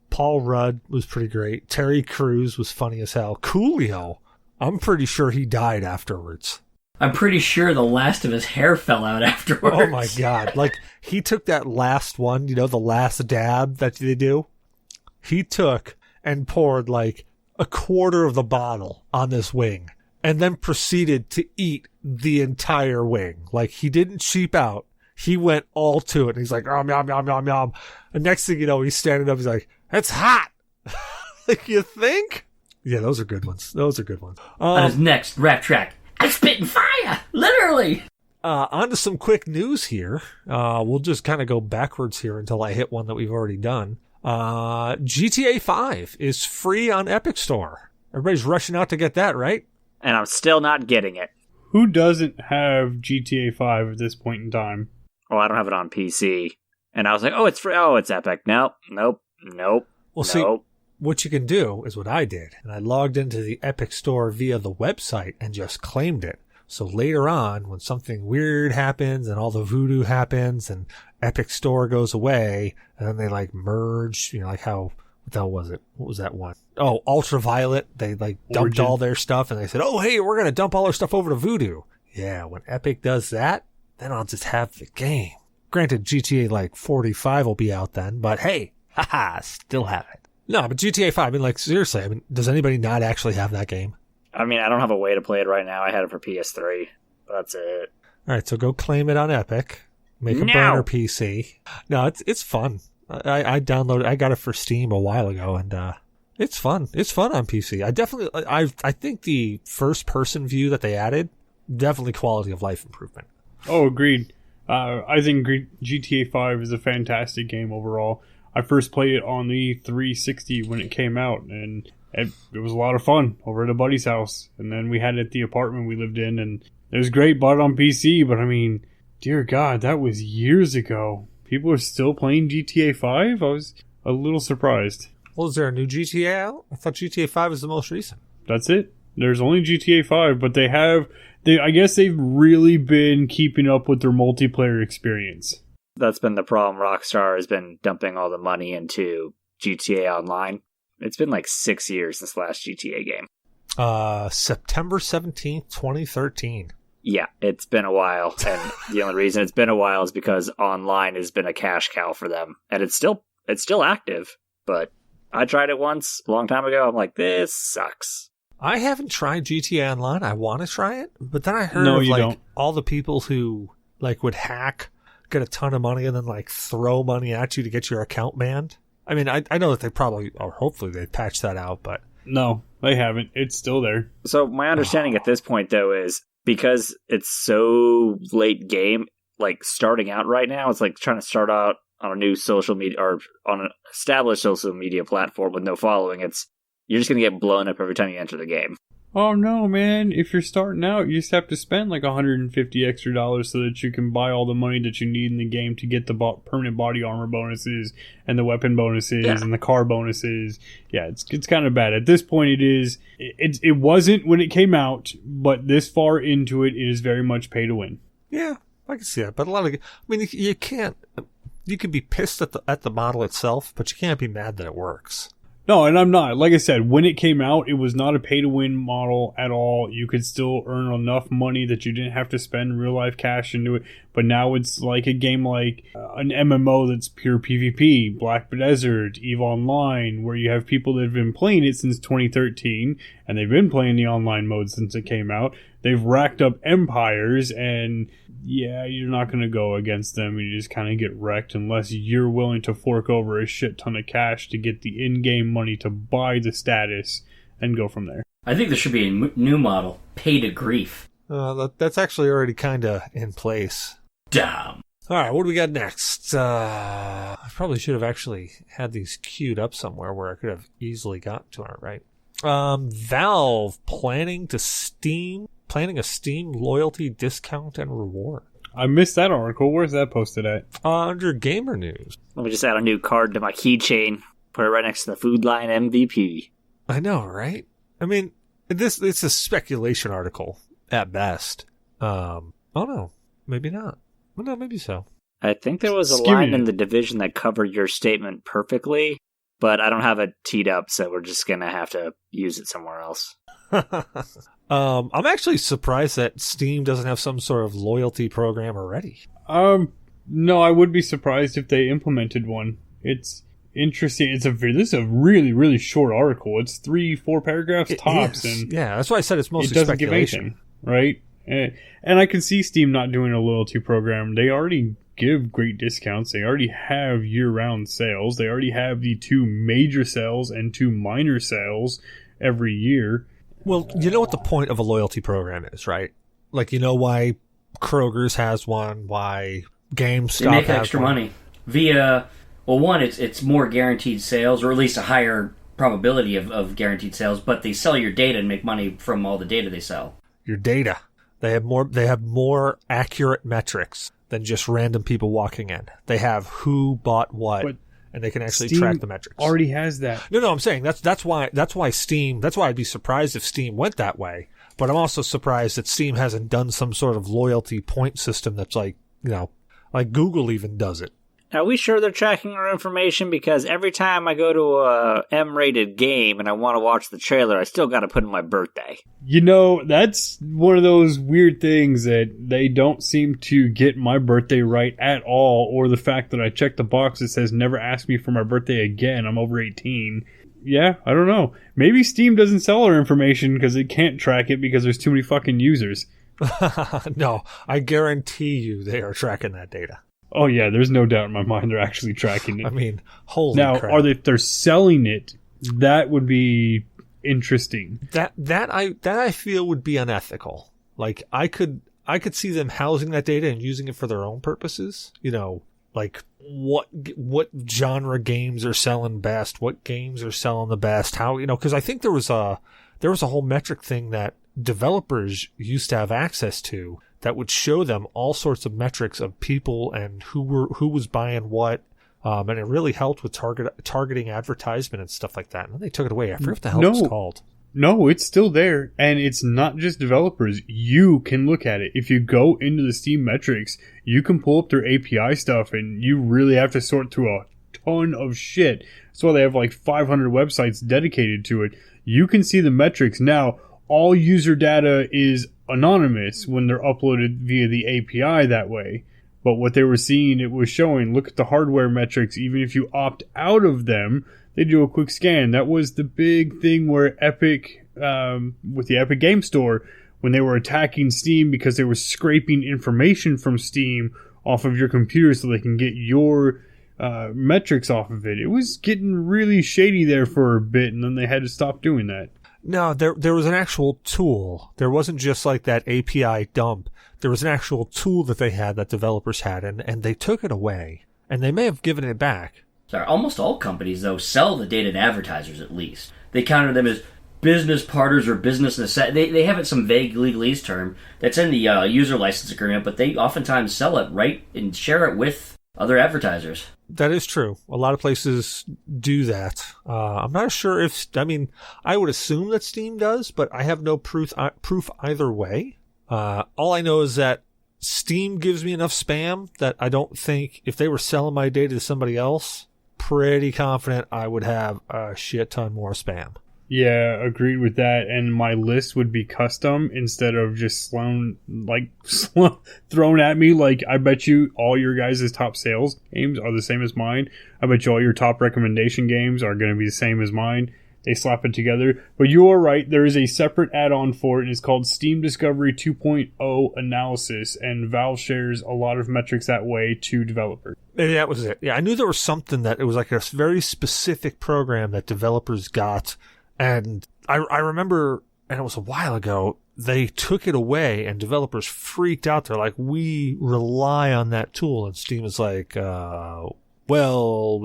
Paul Rudd was pretty great. Terry Crews was funny as hell. Coolio, I'm pretty sure he died afterwards. I'm pretty sure the last of his hair fell out afterwards. Oh my God. Like, he took that last one, the last dab that they do. He took and poured like a quarter of the bottle on this wing and then proceeded to eat the entire wing. Like, he didn't cheap out. He went all to it. And he's like, yum, yum, yum, yum, yum. And next thing you know, he's standing up. He's like, it's hot. Like, you think? Yeah, those are good ones. On his next rap track, I'm spitting fire, literally. On to some quick news here. We'll just kind of go backwards here until I hit one that we've already done. GTA 5 is free on Epic Store. Everybody's rushing out to get that, right? And I'm still not getting it. Who doesn't have GTA 5 at this point in time? Oh, I don't have it on PC. And I was like, oh, it's free. Oh, it's Epic. Nope. Well, see, what you can do is what I did. And I logged into the Epic Store via the website and just claimed it. So later on, when something weird happens and all the voodoo happens and Epic Store goes away, and then they like merge, like how, what the hell was it? What was that one? Oh, Ultraviolet. They like dumped all their stuff and they said, oh, hey, we're going to dump all our stuff over to Voodoo. Yeah, when Epic does that, then I'll just have the game. Granted, GTA like 45 will be out then, but hey, still have it. No, but GTA 5, seriously, does anybody not actually have that game? I don't have a way to play it right now. I had it for PS3. That's it. All right, so go claim it on Epic. Make a burner PC. No, it's fun. I downloaded it. I got it for Steam a while ago, and it's fun. It's fun on PC. I think the first-person view that they added, definitely quality of life improvement. Oh, agreed. I think GTA 5 is a fantastic game overall. I first played it on the 360 when it came out, and it was a lot of fun over at a buddy's house. And then we had it at the apartment we lived in, and it was great. Bought it on PC, but dear God, that was years ago. People are still playing GTA 5? I was a little surprised. Well, is there a new GTA out? I thought GTA 5 was the most recent. That's it. There's only GTA 5, but I guess they've really been keeping up with their multiplayer experience. That's been the problem. Rockstar has been dumping all the money into GTA Online. It's been like 6 years since the last GTA game. September 17th, 2013. Yeah, it's been a while. And the only reason it's been a while is because Online has been a cash cow for them. And it's still active. But I tried it once a long time ago. I'm like, this sucks. I haven't tried GTA Online. I want to try it. But then I heard of all the people who would hack, get a ton of money, and then throw money at you to get your account banned. I know that they probably, or hopefully they patched that out, but... No, they haven't. It's still there. So my understanding at this point, though, is because it's so late game, starting out right now, it's trying to start out on a new social media or on an established social media platform with no following, you're just going to get blown up every time you enter the game. Oh no, man. If you're starting out, you just have to spend like $150 extra so that you can buy all the money that you need in the game to get the permanent body armor bonuses and the weapon bonuses and the car bonuses. Yeah, it's kind of bad. At this point, it wasn't when it came out, but this far into it, it is very much pay to win. Yeah, I can see that. But you can be pissed at the model itself, but you can't be mad that it works. No, and I'm not. Like I said, when it came out, it was not a pay-to-win model at all. You could still earn enough money that you didn't have to spend real-life cash into it. But now it's like a game like an MMO that's pure PvP, Black Desert, EVE Online, where you have people that have been playing it since 2013, and they've been playing the online mode since it came out. They've racked up empires, and yeah, you're not going to go against them. You just kind of get wrecked unless you're willing to fork over a shit ton of cash to get the in-game money to buy the status and go from there. I think there should be a new model, pay to grief. That's actually already kind of in place. Damn. All right, what do we got next? I probably should have actually had these queued up somewhere where I could have easily got to it, right? Valve planning a Steam loyalty discount and reward. I missed that article. Where's that posted at? Under Gamer News. Let me just add a new card to my keychain. Put it right next to the Food Line MVP. I know, right? I mean, it's a speculation article at best. Oh no, maybe not. Well, no, maybe so. I think there was a line in the division that covered your statement perfectly, but I don't have it teed up, so we're just going to have to use it somewhere else. I'm actually surprised that Steam doesn't have some sort of loyalty program already. No, I would be surprised if they implemented one. It's interesting. This is a really, really short article. It's 3-4 paragraphs tops, and yeah, that's why I said it's mostly doesn't speculation, give anything, right? And I can see Steam not doing a loyalty program. They already give great discounts. They already have year-round sales. They already have the 2 major sales and 2 minor sales every year. Well, you know what the point of a loyalty program is, right? Like, you know why Kroger's has one, why GameStop has one. They make extra money via, well, one, it's more guaranteed sales, or at least a higher probability of guaranteed sales, but they sell your data and make money from all the data they sell. Your data. They have more accurate metrics than just random people walking in. They have who bought what. But and they can actually Steam track the metrics. Already has that. No, I'm saying that's why Steam. That's why I'd be surprised if Steam went that way. But I'm also surprised that Steam hasn't done some sort of loyalty point system that's like Google even does it. Are we sure they're tracking our information? Because every time I go to a M-rated game and I want to watch the trailer, I still got to put in my birthday. You know, that's one of those weird things that they don't seem to get my birthday right at all, or the fact that I checked the box that says never ask me for my birthday again. I'm over 18. Yeah, I don't know. Maybe Steam doesn't sell our information because it can't track it because there's too many fucking users. No, I guarantee you they are tracking that data. Oh yeah, there's no doubt in my mind they're actually tracking it. I mean, holy now, crap. if they're selling it, that would be interesting. That I feel would be unethical. Like I could see them housing that data and using it for their own purposes. You know, like what genre games are selling best, what games are selling the best, how, you know, because I think there was a whole metric thing that developers used to have access to that would show them all sorts of metrics of people and who was buying what, and it really helped with targeting advertisement and stuff like that. And then they took it away. I forget what the hell it was called. No, it's still there, and it's not just developers. You can look at it. If you go into the Steam metrics, you can pull up their API stuff, and you really have to sort through a ton of shit. That's why they have like 500 websites dedicated to it. You can see the metrics. Now, all user data is anonymous when they're uploaded via the API that way. But what they were seeing, it was showing, look at the hardware metrics. Even if you opt out of them, they do a quick scan. That was the big thing where Epic, with the Epic Game Store, when they were attacking Steam because they were scraping information from Steam off of your computer so they can get your metrics off of it. It was getting really shady there for a bit, and then they had to stop doing that. No, there was an actual tool. There wasn't just like that API dump. There was an actual tool that they had, that developers had, and they took it away. and they may have given it back. Sorry, almost all companies, though, sell the data to advertisers at least. They counter them as business partners or business necessity. They have it some vague legalese term that's in the user license agreement, but they oftentimes sell it right and share it with other advertisers. That is true. A lot of places do that. I'm not sure if, I would assume that Steam does, but I have no proof either way. All I know is that Steam gives me enough spam that I don't think if they were selling my data to somebody else, pretty confident I would have a shit ton more spam. Yeah, agreed with that. And my list would be custom instead of just thrown at me. Like, I bet you all your guys' top sales games are the same as mine. I bet you all your top recommendation games are going to be the same as mine. They slap it together. But you are right. There is a separate add-on for it, and it's called Steam Discovery 2.0 Analysis. And Valve shares a lot of metrics that way to developers. Maybe that was it. Yeah, I knew there was something that it was like a very specific program that developers got. And I remember, and it was a while ago, they took it away and developers freaked out. They're like, we rely on that tool. And Steam is like, well,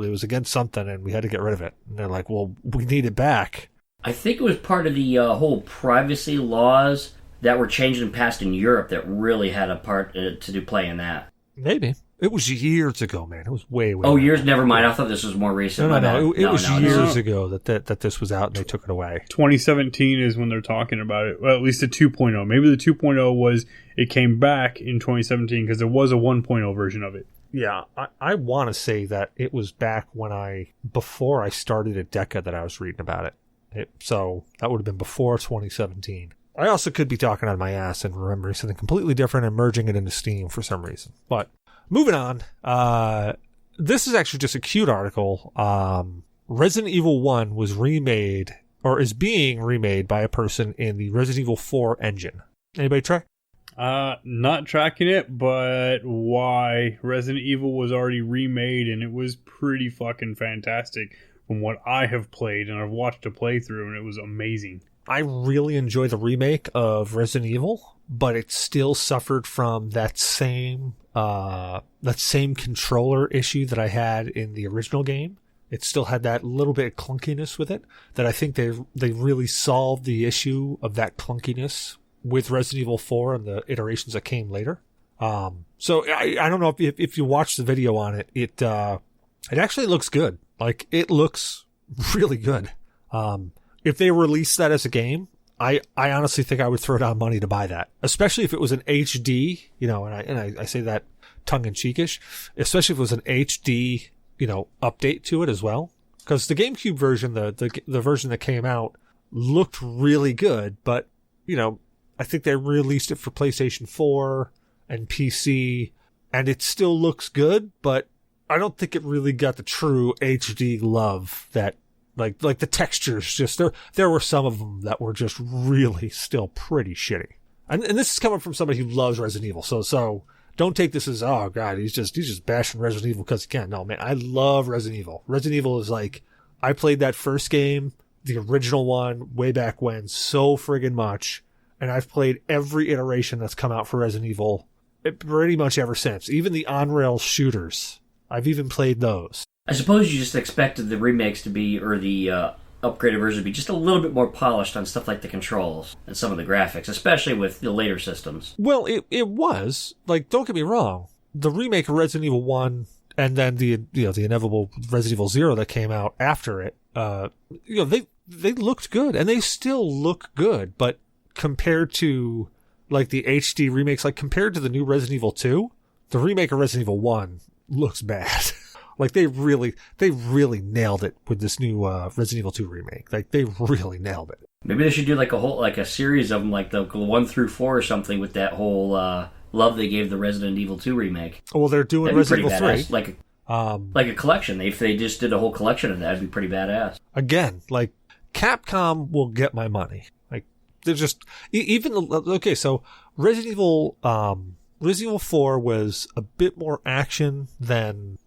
it was against something and we had to get rid of it. And they're like, well, we need it back. I think it was part of the whole privacy laws that were changed and passed in Europe that really had a part to do play in that. Maybe. It was years ago, man. It was way Oh, back. years? Never mind. I thought this was more recent. No. It was years ago that this was out and they took it away. 2017 is when they're talking about it. Well, at least the 2.0. Maybe the 2.0 was, it came back in 2017 because there was a 1.0 version of it. Yeah, I want to say that it was back before I started at Deca that I was reading about it. So that would have been before 2017. I also could be talking out of my ass and remembering something completely different and merging it into Steam for some reason. But moving on, this is actually just a cute article. Resident Evil 1 was remade, or is being remade by a person in the Resident Evil 4 engine. Anybody try? Not tracking it, but why? Resident Evil was already remade and it was pretty fucking fantastic from what I have played, and I've watched a playthrough and it was amazing. I really enjoy the remake of Resident Evil, but it still suffered from that same controller issue that I had in the original game. It still had that little bit of clunkiness with it that I think they really solved the issue of that clunkiness with Resident Evil 4 and the iterations that came later. So I don't know if you watch the video on it, it actually looks good. Like, it looks really good. If they released that as a game, I honestly think I would throw down money to buy that, especially if it was an HD, and I say that tongue-in-cheekish, especially if it was an HD, update to it as well. Because the GameCube version, the version that came out, looked really good, but, I think they released it for PlayStation 4 and PC, and it still looks good, but I don't think it really got the true HD love that, like the textures, just there were some of them that were just really still pretty shitty. And this is coming from somebody who loves Resident Evil, so don't take this as, oh god, he's just bashing Resident Evil because he can. No, man, I love Resident Evil. Resident Evil is like, I played that first game, the original one, way back when, so friggin' much. And I've played every iteration that's come out for Resident Evil pretty much ever since. Even the on-rail shooters. I've even played those. I suppose you just expected the remakes to be, or the upgraded version to be just a little bit more polished on stuff like the controls and some of the graphics, especially with the later systems. Well, it was. Like, don't get me wrong. The remake of Resident Evil 1 and then the inevitable Resident Evil 0 that came out after it, they looked good. And they still look good, but compared to like the HD remakes, like compared to the new Resident Evil 2, the remake of Resident Evil 1 looks bad. Like they really nailed it with this new Resident Evil 2 remake. Like they really nailed it. Maybe they should do like a series of them, like the 1 through 4 or something, with that whole love they gave the Resident Evil 2 remake. Well, they're doing Resident Evil 3. Like a collection. If they just did a whole collection of that, it'd be pretty badass. Again, like Capcom will get my money. They're just okay. So Resident Evil 4 was a bit more action than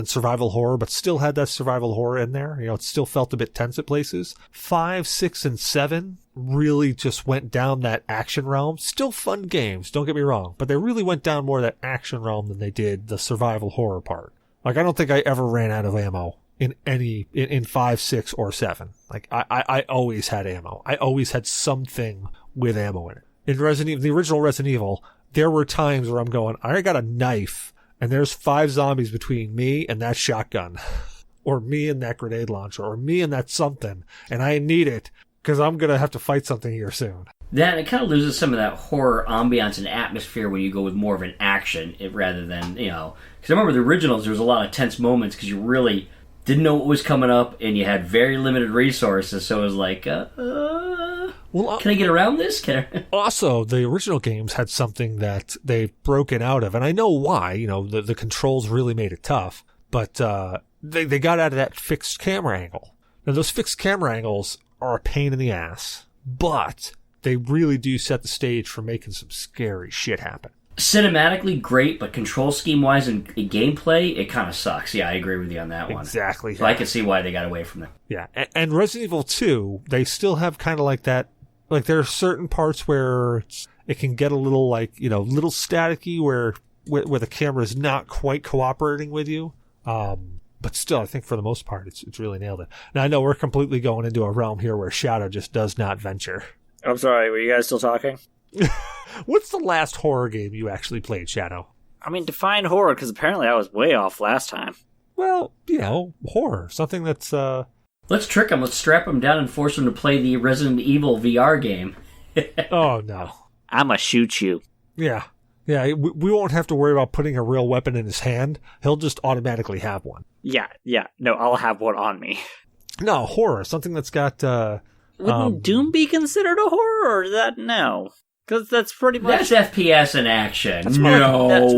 survival horror, but still had that survival horror in there. It still felt a bit tense at places. 5, 6, and 7 really just went down that action realm. Still fun games, don't get me wrong, but they really went down more that action realm than they did the survival horror part. Like, I don't think I ever ran out of ammo in 5, 6, or 7. Like, I always had ammo. I always had something with ammo in it. In the original Resident Evil, there were times where I'm going, I got a knife, and there's 5 zombies between me and that shotgun, or me and that grenade launcher, or me and that something, and I need it, because I'm going to have to fight something here soon. That, it kind of loses some of that horror ambiance and atmosphere when you go with more of an action rather than, because I remember the originals, there was a lot of tense moments because you really didn't know what was coming up and you had very limited resources, so it was like, can I get around this? Also, the original games had something that they've broken out of, and I know why, the controls really made it tough, but they got out of that fixed camera angle. Now, those fixed camera angles are a pain in the ass, but they really do set the stage for making some scary shit happen. Cinematically great, but control scheme-wise and gameplay, it kind of sucks. Yeah, I agree with you on that one. Exactly. So I can see why they got away from it. Yeah, and Resident Evil 2, they still have kind of like that, like there are certain parts where it can get a little little staticky where the camera is not quite cooperating with you. But still, I think for the most part, it's really nailed it. Now, I know we're completely going into a realm here where Shadow just does not venture. I'm sorry, were you guys still talking? What's the last horror game you actually played, Shadow? I mean, define horror, because apparently I was way off last time. Well, horror. Something that's, Let's trick them. Let's strap them down and force them to play the Resident Evil VR game. Oh, no. I'ma shoot you. Yeah. Yeah, we won't have to worry about putting a real weapon in his hand. He'll just automatically have one. Yeah. No, I'll have one on me. No, horror. Something that's got, Wouldn't Doom be considered a horror, or is that no? Because that's pretty much... That's FPS in action.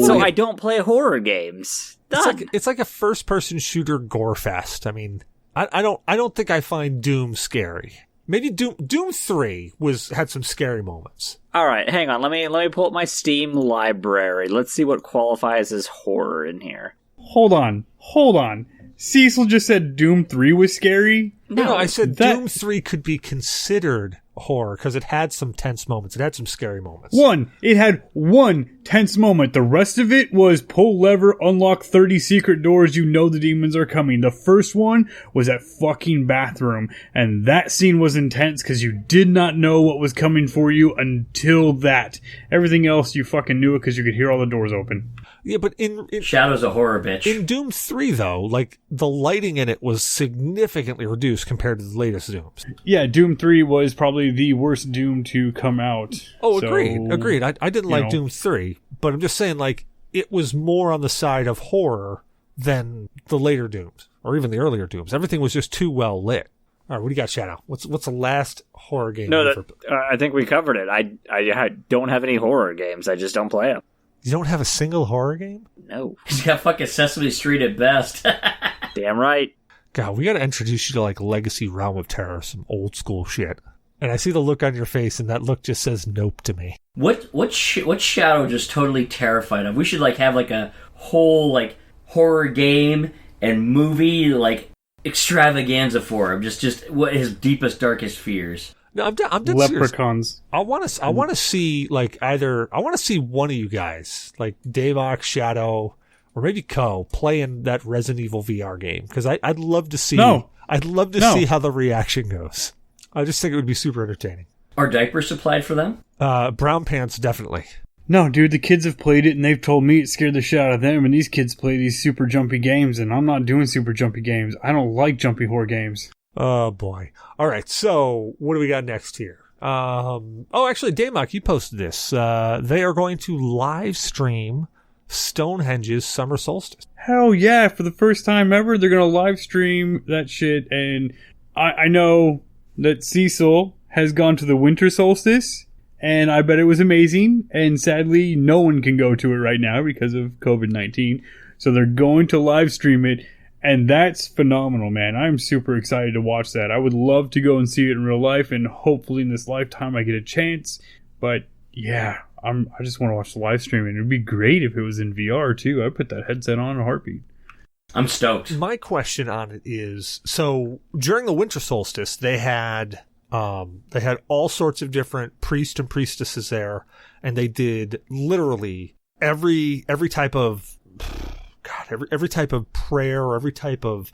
So I don't play horror games. It's like a first-person shooter gore fest. I mean, I don't think I find Doom scary. Maybe Doom 3 had some scary moments. All right, hang on. Let me pull up my Steam library. Let's see what qualifies as horror in here. Hold on. Cecil just said Doom 3 was scary? No, I said Doom 3 could be considered horror because it had some tense moments. It had some scary moments. It had one tense moment. The rest of it was pull lever, unlock 30 secret doors. You know the demons are coming. The first one was that fucking bathroom. And that scene was intense because you did not know what was coming for you until that. Everything else, you fucking knew it because you could hear all the doors open. Yeah, but in Shadow's a horror bitch. In Doom 3, though, like, the lighting in it was significantly reduced compared to the latest Dooms. Yeah, Doom 3 was probably the worst Doom to come out. Oh, agreed. I didn't like Doom 3, but I'm just saying, like, it was more on the side of horror than the later Dooms, or even the earlier Dooms. Everything was just too well lit. All right, what do you got, Shadow? What's the last horror game? No, I think we covered it. I don't have any horror games. I just don't play them. You don't have a single horror game? No. He's got fucking Sesame Street at best. Damn right. God, we gotta introduce you to, like, Legacy Realm of Terror, some old school shit. And I see the look on your face, and that look just says nope to me. What Shadow just totally terrified of? We should, like, have, like, a whole, like, horror game and movie, like, extravaganza for him. Just what his deepest, darkest fears. No, I'm dead Leprechauns. Serious. I want to see, like, I want to see one of you guys, like Damok, Shadow, or maybe Co, playing that Resident Evil VR game because I'd love to see. No. I'd love to see how the reaction goes. I just think it would be super entertaining. Are diapers supplied for them? Brown pants, definitely. No, dude, the kids have played it and they've told me it scared the shit out of them, and these kids play these super jumpy games, and I'm not doing super jumpy games. I don't like jumpy horror games. Oh, boy. All right, so what do we got next here? Actually, Damok, you posted this. They are going to live stream Stonehenge's Summer Solstice. Hell yeah, for the first time ever, they're going to live stream that shit, and I know that Cecil has gone to the Winter Solstice, and I bet it was amazing, and sadly, no one can go to it right now because of COVID-19, so they're going to live stream it. And that's phenomenal, man. I'm super excited to watch that. I would love to go and see it in real life, and hopefully in this lifetime I get a chance. But yeah, I just want to watch the live stream, and it'd be great if it was in VR too. I'd put that headset on in a heartbeat. I'm stoked. My question on it is, so during the winter solstice, they had all sorts of different priests and priestesses there, and they did literally every type of, God, every type of prayer or every type of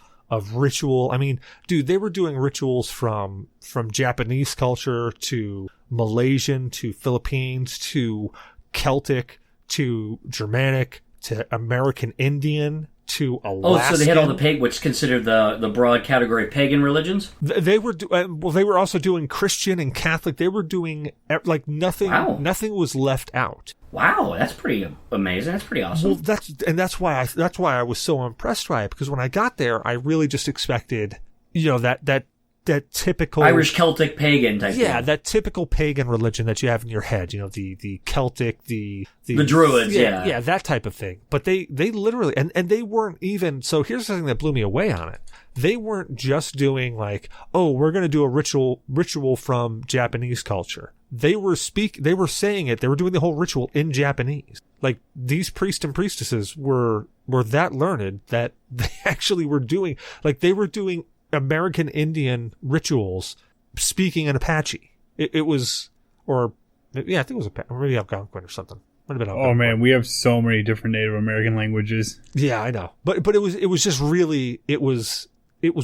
ritual. I mean, dude, they were doing rituals from Japanese culture to Malaysian to Philippines to Celtic to Germanic to American Indian to Alaskan. Oh, so they had all the what's considered the broad category of pagan religions? They were they were also doing Christian and Catholic. They were doing like nothing. Wow. Nothing was left out. Wow, that's pretty amazing. That's pretty awesome. Well, that's why I was so impressed by it, because when I got there, I really just expected, that typical Irish Celtic pagan type. Yeah, thing. that typical pagan religion that you have in your head. the Celtic, the Druids. Yeah, that type of thing. But they literally and they weren't even. So here's the thing that blew me away on it. They weren't just doing like, oh, we're going to do a ritual from Japanese culture. They were saying it. They were doing the whole ritual in Japanese. Like, these priests and priestesses were that learned that they actually were doing, like, they were doing American Indian rituals speaking in Apache. It was, or yeah, I think it was maybe Algonquin or something. Might have been Algonquin. Oh man, we have so many different Native American languages. Yeah, I know, but it was just really it was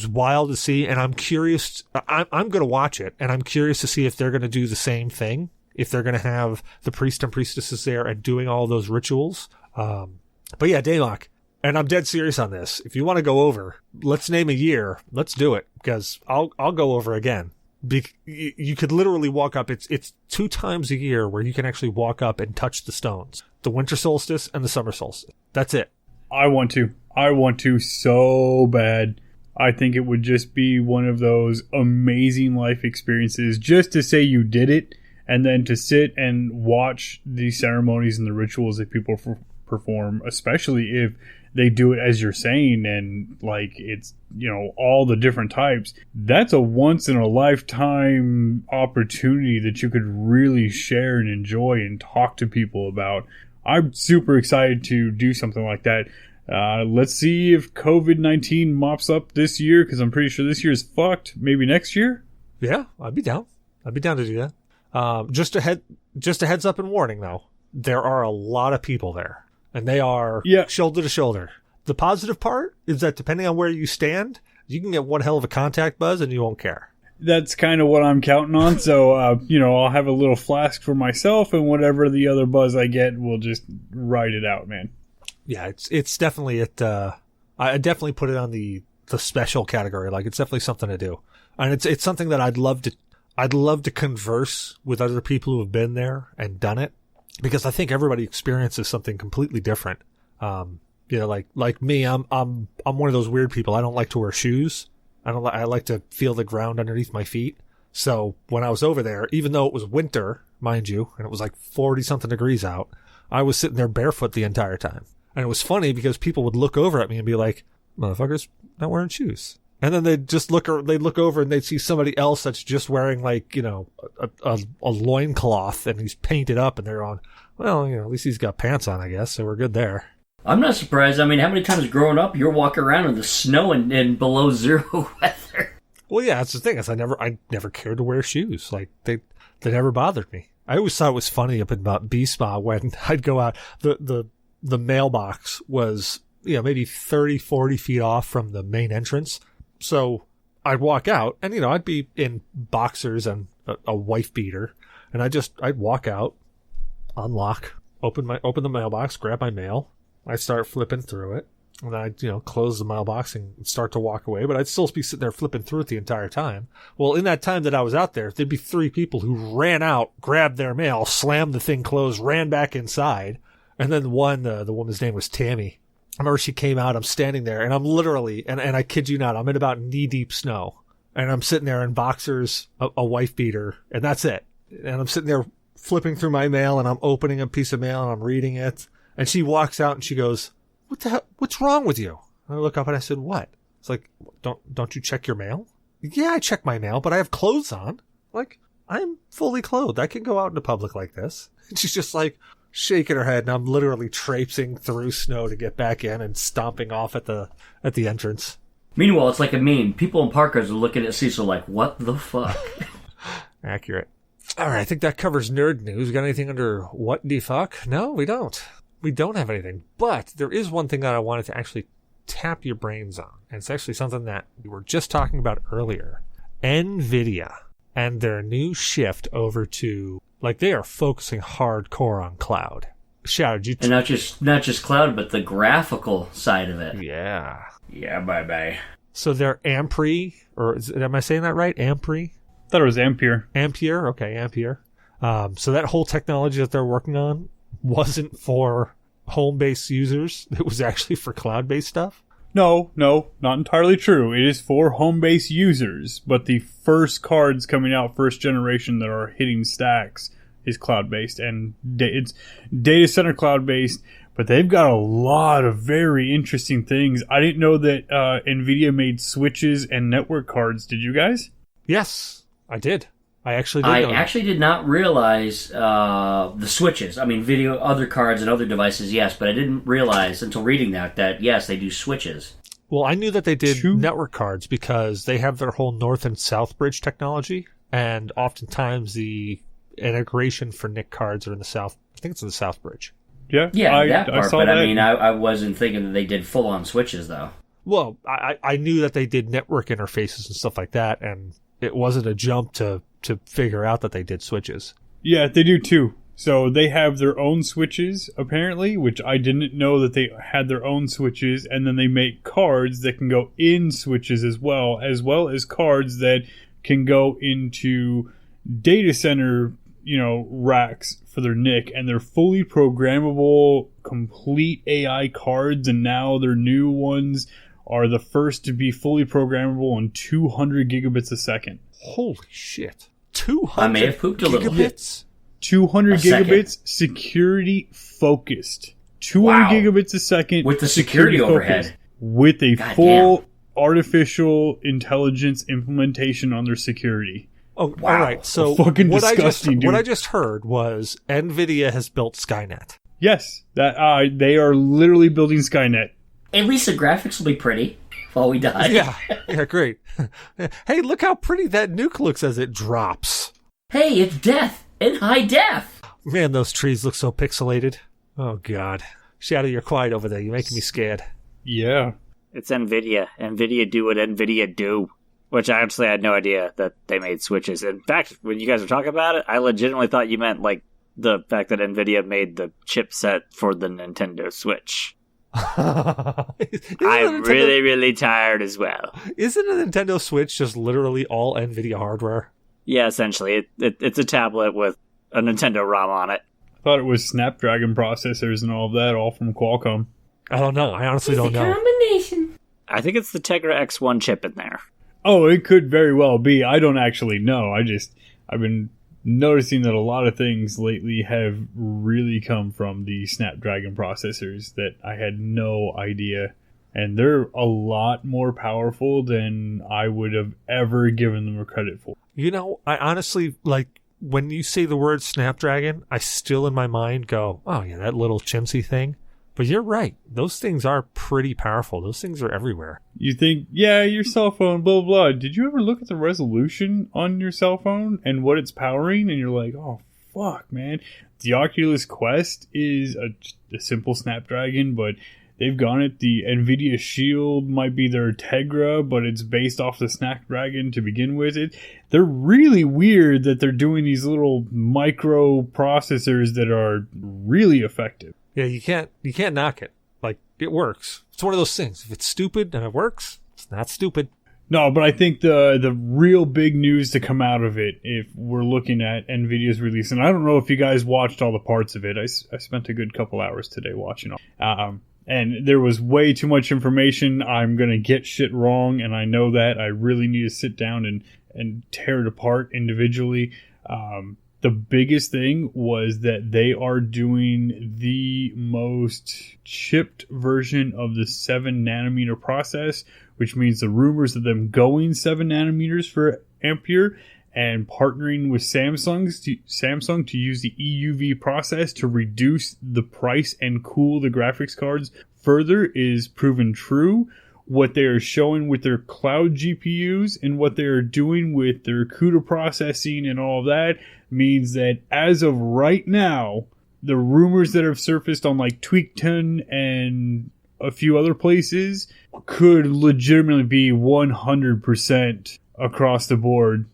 wild to see, and I'm curious. I'm going to watch it, and I'm curious to see if they're going to do the same thing. If they're going to have the priest and priestesses there and doing all those rituals. But yeah, Damok, and I'm dead serious on this. If you want to go over, let's name a year. Let's do it, because I'll go over again. You could literally walk up. It's 2 times a year where you can actually walk up and touch the stones: the winter solstice and the summer solstice. That's it. I want to so bad. I think it would just be one of those amazing life experiences just to say you did it, and then to sit and watch the ceremonies and the rituals that people perform, especially if they do it as you're saying, and like it's, all the different types. That's a once in a lifetime opportunity that you could really share and enjoy and talk to people about. I'm super excited to do something like that. Let's see if COVID-19 mops up this year, because I'm pretty sure this year is fucked. Maybe next year? Yeah, I'd be down. I'd be down to do that. Just a heads up and warning, though. There are a lot of people there, and they are shoulder to shoulder. The positive part is that depending on where you stand, you can get one hell of a contact buzz and you won't care. That's kind of what I'm counting on. So, I'll have a little flask for myself, and whatever the other buzz I get, we'll just ride it out, man. Yeah, it's definitely I definitely put it on the special category. Like, it's definitely something to do, and it's something that I'd love to converse with other people who have been there and done it, because I think everybody experiences something completely different. Like me, I'm one of those weird people. I don't like to wear shoes. I like to feel the ground underneath my feet. So when I was over there, even though it was winter, mind you, and it was like 40 something degrees out, I was sitting there barefoot the entire time. And it was funny because people would look over at me and be like, motherfucker's not wearing shoes. And then they'd look over and they'd see somebody else that's just wearing like, a loincloth, and he's painted up, and they're on, well, at least he's got pants on, I guess. So we're good there. I'm not surprised. I mean, how many times growing up you're walking around in the snow and below zero weather? Well, yeah, that's the thing. I never cared to wear shoes. Like, they never bothered me. I always thought it was funny up in B-Spa when I'd go out, the mailbox was, maybe 30, 40 feet off from the main entrance. So I'd walk out, and, I'd be in boxers and a wife beater, and I'd walk out, unlock, open the mailbox, grab my mail. I'd start flipping through it, and I'd, close the mailbox and start to walk away, but I'd still be sitting there flipping through it the entire time. Well, in that time that I was out there, there'd be 3 people who ran out, grabbed their mail, slammed the thing closed, ran back inside. And then the woman's name was Tammy. I remember she came out, I'm standing there, and I'm literally, and I kid you not, I'm in about knee-deep snow. And I'm sitting there in boxers, a wife beater, and that's it. And I'm sitting there flipping through my mail, and I'm opening a piece of mail, and I'm reading it. And she walks out, and she goes, "What the hell? What's wrong with you?" And I look up, and I said, "What?" It's like, don't you check your mail? Yeah, I check my mail, but I have clothes on. Like, I'm fully clothed. I can go out into public like this. And she's just like, shaking her head, and I'm literally traipsing through snow to get back in and stomping off at the entrance. Meanwhile, it's like a meme. People in parkas are looking at Cecil like, what the fuck? Accurate. All right, I think that covers nerd news. Got anything under what the fuck? No, we don't. We don't have anything, but there is one thing that I wanted to actually tap your brains on. And it's actually something that we were just talking about earlier. NVIDIA and their new shift over to, like, they are focusing hardcore on cloud. Shadow, did you... And not just cloud, but the graphical side of it. Yeah. Yeah, bye-bye. So their Ampere, or am I saying that right? Ampere? Thought it was Ampere. Ampere, okay, Ampere. So that whole technology that they're working on wasn't for home-based users. It was actually for cloud-based stuff. No, not entirely true. It is for home-based users, but the first cards coming out, first generation, that are hitting stacks is cloud-based, and it's data center cloud-based, but they've got a lot of very interesting things. I didn't know that NVIDIA made switches and network cards. Did you guys? Yes, I did. I actually did not realize the switches. I mean, video, other cards and other devices, yes, but I didn't realize until reading that yes, they do switches. Well, I knew that they did network cards because they have their whole north and south bridge technology, and oftentimes the integration for NIC cards are in the south. I think it's in the south bridge. Yeah, that part. I saw but that. I mean, I wasn't thinking that they did full-on switches, though. Well, I knew that they did network interfaces and stuff like that, and it wasn't a jump to figure out that they did switches. Yeah, they do too. So they have their own switches, apparently, which I didn't know that they had their own switches, and then they make cards that can go in switches as well as cards that can go into data center, racks for their NIC, and they're fully programmable, complete AI cards, and now their new ones are the first to be fully programmable on 200 gigabits a second. Holy shit. 200 I may have pooped a little bit. 200 gigabits, security focused. 200 gigabits a second. With the security overhead. With a full artificial intelligence implementation on their security. Oh, wow. All right. So fucking disgusting, dude. What I just heard was NVIDIA has built Skynet. Yes. That they are literally building Skynet. At least the graphics will be pretty while we die. Yeah, great. Hey, look how pretty that nuke looks as it drops. Hey, it's death in high def. Man, those trees look so pixelated. Oh, God. Shadow, you're quiet over there. You're making me scared. Yeah. It's NVIDIA. NVIDIA do what NVIDIA do. Which I actually had no idea that they made switches. In fact, when you guys were talking about it, I legitimately thought you meant like the fact that NVIDIA made the chipset for the Nintendo Switch. I'm really tired as well. Isn't a Nintendo Switch just literally all NVIDIA hardware? Yeah, essentially. It's a tablet with a Nintendo ROM on it. I thought it was Snapdragon processors and all of that, all from Qualcomm. I don't know. I honestly don't know. Combination. I think it's the Tegra X1 chip in there. Oh, it could very well be. I don't actually know. I've been noticing that a lot of things lately have really come from the Snapdragon processors that I had no idea. And they're a lot more powerful than I would have ever given them credit for. I honestly, when you say the word Snapdragon, I still in my mind go, oh yeah, that little chimsy thing. But you're right. Those things are pretty powerful. Those things are everywhere. You think, yeah, your cell phone, blah, blah, blah. Did you ever look at the resolution on your cell phone and what it's powering? And you're like, oh, fuck, man. The Oculus Quest is a simple Snapdragon, but they've gone it. The NVIDIA Shield might be their Tegra, but it's based off the Snapdragon to begin with. They're really weird that they're doing these little micro processors that are really effective. Yeah, you can't knock it. It works. It's one of those things. If it's stupid and it works, it's not stupid. No, but I think the real big news to come out of it, if we're looking at NVIDIA's release, and I don't know if you guys watched all the parts of it. I spent a good couple hours today watching all. And there was way too much information. I'm going to get shit wrong, and I know that. I really need to sit down and tear it apart individually. The biggest thing was that they are doing the most chipped version of the 7 nanometer process, which means the rumors of them going 7 nanometers for Ampere and partnering with Samsung to use the EUV process to reduce the price and cool the graphics cards further is proven true. What they are showing with their cloud GPUs and what they are doing with their CUDA processing and all of that means that as of right now, the rumors that have surfaced on like Tweakton and a few other places could legitimately be 100% across the board,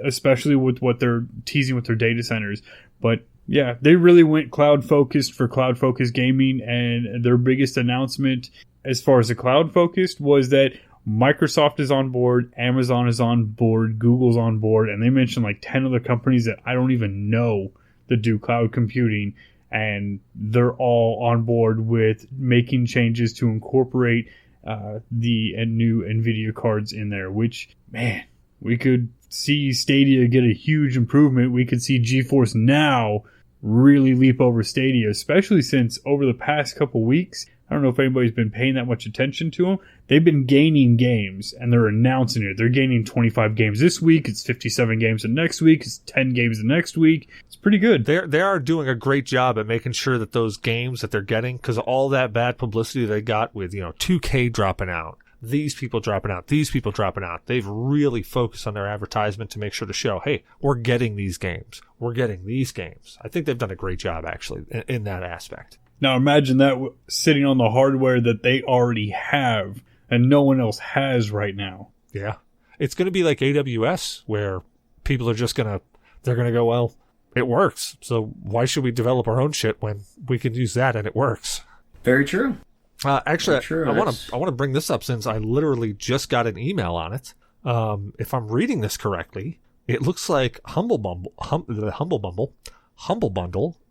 especially with what they're teasing with their data centers. But yeah, they really went cloud-focused for cloud-focused gaming, and their biggest announcement as far as the cloud-focused was that Microsoft is on board, Amazon is on board, Google's on board, and they mentioned like 10 other companies that I don't even know that do cloud computing, and they're all on board with making changes to incorporate the new NVIDIA cards in there, which, man, we could see Stadia get a huge improvement. We could see GeForce Now really leap over Stadia, especially since over the past couple weeks, I don't know if anybody's been paying that much attention to them. They've been gaining games, and they're announcing it. They're gaining 25 games this week. It's 57 games the next week. It's 10 games the next week. It's pretty good. They are doing a great job at making sure that those games that they're getting, because all that bad publicity they got with 2K dropping out, these people dropping out, these people dropping out, they've really focused on their advertisement to make sure to show, hey, we're getting these games. We're getting these games. I think they've done a great job, actually, in that aspect. Now imagine that sitting on the hardware that they already have and no one else has right now. Yeah. It's going to be like AWS, where people are just they're going to go, well, it works. So why should we develop our own shit when we can use that and it works? Very true. Actually, Very true. I want to bring this up since I literally just got an email on it. If I'm reading this correctly, it looks like Humble Bundle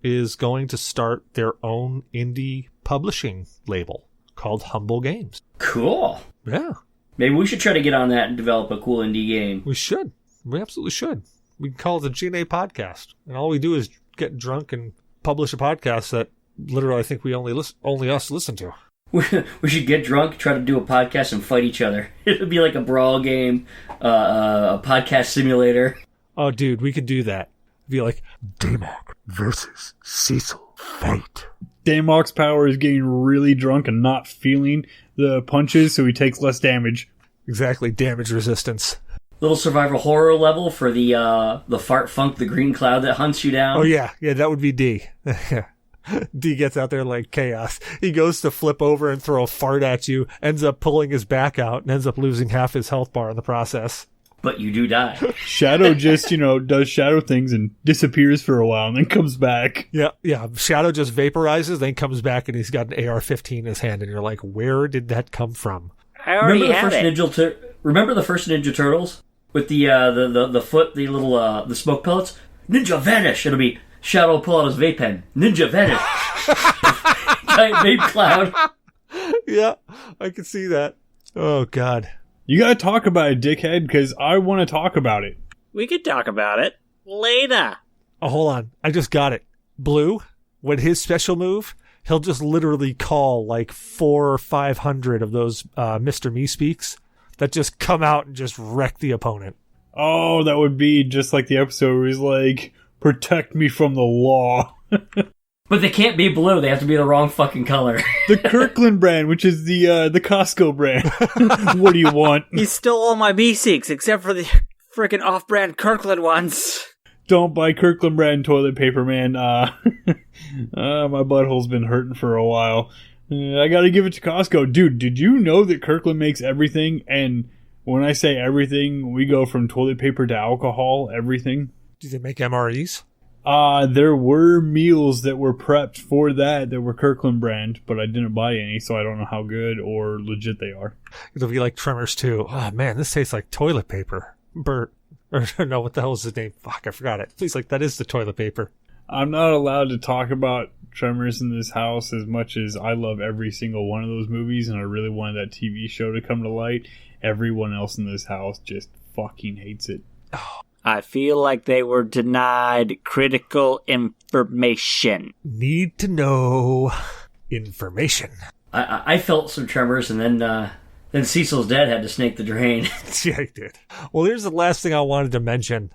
is going to start their own indie publishing label called Humble Games. Cool. Yeah. Maybe we should try to get on that and develop a cool indie game. We should. We absolutely should. We can call it the G.N.A. podcast. And all we do is get drunk and publish a podcast that literally I think we only us listen to. We should get drunk, try to do a podcast, and fight each other. It would be like a brawl game, a podcast simulator. Oh, dude, we could do that. It'd be like, Damok versus Cecil. Fight. Damok's power is getting really drunk and not feeling the punches, so he takes less damage. Exactly, damage resistance. Little survival horror level for the fart funk, the green cloud that hunts you down. Oh, yeah, that would be D. D gets out there like chaos. He goes to flip over and throw a fart at you, ends up pulling his back out, and ends up losing half his health bar in the process. But you do die. Shadow just, does shadow things and disappears for a while and then comes back. Yeah. Shadow just vaporizes, then comes back and he's got an AR-15 in his hand, and you're like, where did that come from? I already have it. Remember the first Ninja Turtles? With the foot, the little, the smoke pellets? Ninja vanish! It'll be Shadow pull out his vape pen. Ninja vanish! Giant vape cloud. Yeah, I can see that. Oh, God. You gotta talk about it, dickhead, because I want to talk about it. We could talk about it later. Oh, hold on. I just got it. Blue, with his special move, he'll just literally call like 400 or 500 of those Mr. Me Speaks that just come out and just wreck the opponent. Oh, that would be just like the episode where he's like, protect me from the law. But they can't be blue. They have to be the wrong fucking color. The Kirkland brand, which is the Costco brand. What do you want? He stole all my B6 except for the freaking off-brand Kirkland ones. Don't buy Kirkland brand toilet paper, man. My butthole's been hurting for a while. I gotta give it to Costco. Dude, did you know that Kirkland makes everything? And when I say everything, we go from toilet paper to alcohol, everything. Do they make MREs? There were meals that were prepped for that were Kirkland brand, but I didn't buy any, so I don't know how good or legit they are. It'll be like Tremors 2. Oh, man, this tastes like toilet paper. Bert. Or no, what the hell is his name? Fuck, I forgot it. He's like, that is the toilet paper. I'm not allowed to talk about Tremors in this house as much as I love every single one of those movies, and I really wanted that TV show to come to light. Everyone else in this house just fucking hates it. I feel like they were denied critical information. Need to know information. I felt some tremors, and then Cecil's dad had to snake the drain. Yeah, he did. Well, here's the last thing I wanted to mention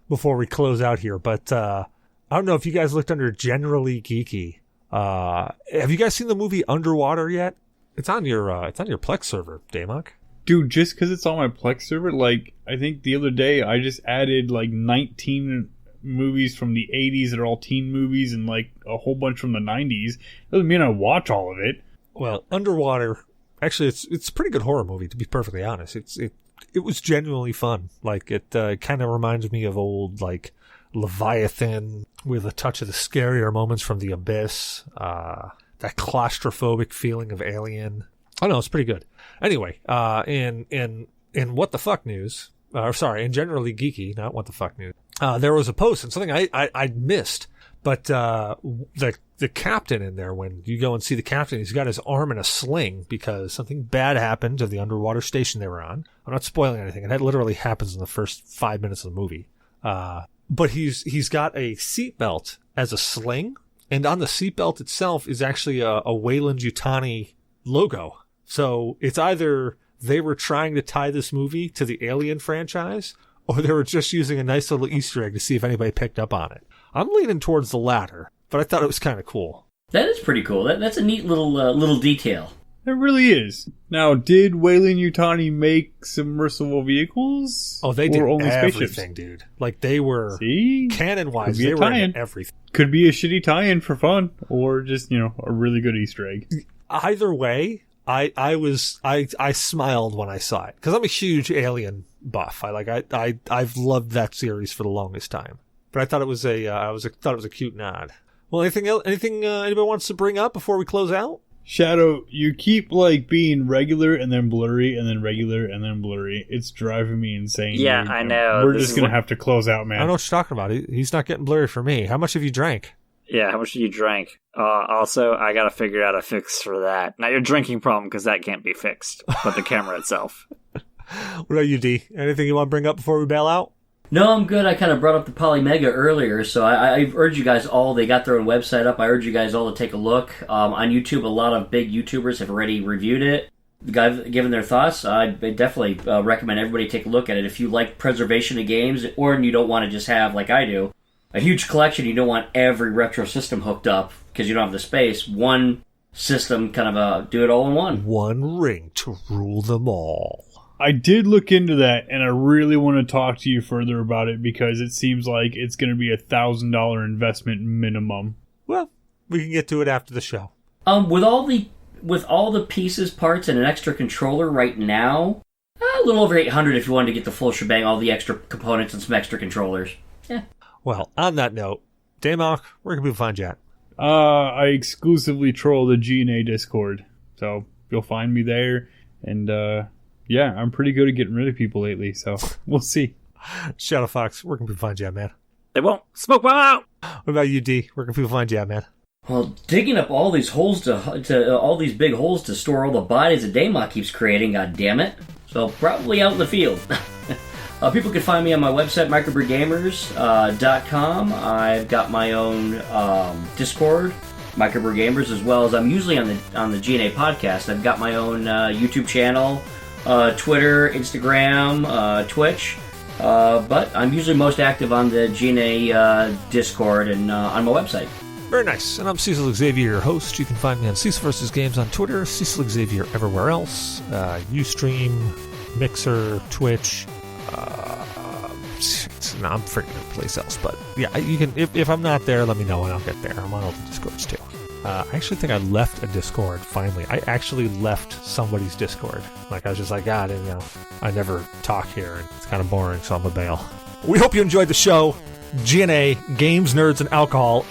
before we close out here. But I don't know if you guys looked under Generally Geeky. Have you guys seen the movie Underwater yet? It's on your Plex server, Damok. Dude, just because it's on my Plex server, like, I think the other day I just added like 19 movies from the 80s that are all teen movies and like a whole bunch from the 90s. Doesn't mean I watch all of it. Well, Underwater, actually, it's a pretty good horror movie, to be perfectly honest. It was genuinely fun. Like, it kind of reminds me of old, like, Leviathan with a touch of the scarier moments from The Abyss. That claustrophobic feeling of Alien. I know, it's pretty good. Anyway, in What the Fuck News, in Generally Geeky, not What the Fuck News, there was a post and something I missed. But the captain in there, when you go and see the captain, he's got his arm in a sling because something bad happened to the underwater station they were on. I'm not spoiling anything, and that literally happens in the first 5 minutes of the movie. But he's got a seatbelt as a sling, and on the seatbelt itself is actually a Weyland-Yutani logo. So it's either they were trying to tie this movie to the Alien franchise, or they were just using a nice little Easter egg to see if anybody picked up on it. I'm leaning towards the latter, but I thought it was kind of cool. That is pretty cool. That's a neat little detail. It really is. Now, did Weyland-Yutani make submersible vehicles? Oh, they did only everything, spaceships? dude. Like, they were, See? canon-wise, they were in everything. Could be a shitty tie-in for fun, or just, a really good Easter egg. Either way, I smiled when I saw it, because I'm a huge Alien buff. I've loved that series for the longest time. But I thought it was a cute nod. Well, anything else? Anything anybody wants to bring up before we close out? Shadow, you keep being regular and then blurry and then regular and then blurry. It's driving me insane. Yeah, I know. We're just gonna have to close out, man. I know what you're talking about. He's not getting blurry for me. How much have you drank? Yeah, how much did you drink? Also, I gotta figure out a fix for that. Not your drinking problem, because that can't be fixed, but the camera itself. What about you, D? Anything you want to bring up before we bail out? No, I'm good. I kind of brought up the PolyMega earlier, so I urge you guys all, they got their own website up, I urge you guys all to take a look. On YouTube, a lot of big YouTubers have already reviewed it, given their thoughts. I definitely recommend everybody take a look at it. If you like preservation of games, or you don't want to just have, like I do, a huge collection, you don't want every retro system hooked up, because you don't have the space, one system kind of do it all in one. One ring to rule them all. I did look into that, and I really want to talk to you further about it because it seems like it's going to be $1,000 investment minimum. Well, we can get to it after the show. With all the pieces, parts, and an extra controller right now, a little over $800 if you wanted to get the full shebang, all the extra components and some extra controllers. Yeah. Well, on that note, Damok, where can people find you at? I exclusively troll the G.N.A. Discord, so you'll find me there, and yeah, I'm pretty good at getting rid of people lately, so we'll see. Shadow Fox, where can people find you at, man? They won't smoke one out. What about you, D? Where can people find you at, man? Well, digging up all these holes to all these big holes to store all the bodies that Damok keeps creating, god damn it. So probably out in the field. People can find me on my website, microbrewgamers.com. I've got my own Discord, microbrewgamers, as well as I'm usually on the G.N.A. podcast. I've got my own YouTube channel, Twitter, Instagram, Twitch, but I'm usually most active on the G.N.A. Discord and on my website. Very nice. And I'm Cecil Xavier, your host. You can find me on Cecil vs. Games on Twitter, Cecil Xavier everywhere else, Ustream, Mixer, Twitch. I'm freaking a place else, but yeah, you can. If I'm not there, let me know and I'll get there. I'm on all the Discords too. I actually think I left a Discord finally. I actually left somebody's Discord. Like I was just like, God, I never talk here, and it's kind of boring, so I'm a bail. We hope you enjoyed the show. G.N.A. Games, Nerds, and Alcohol.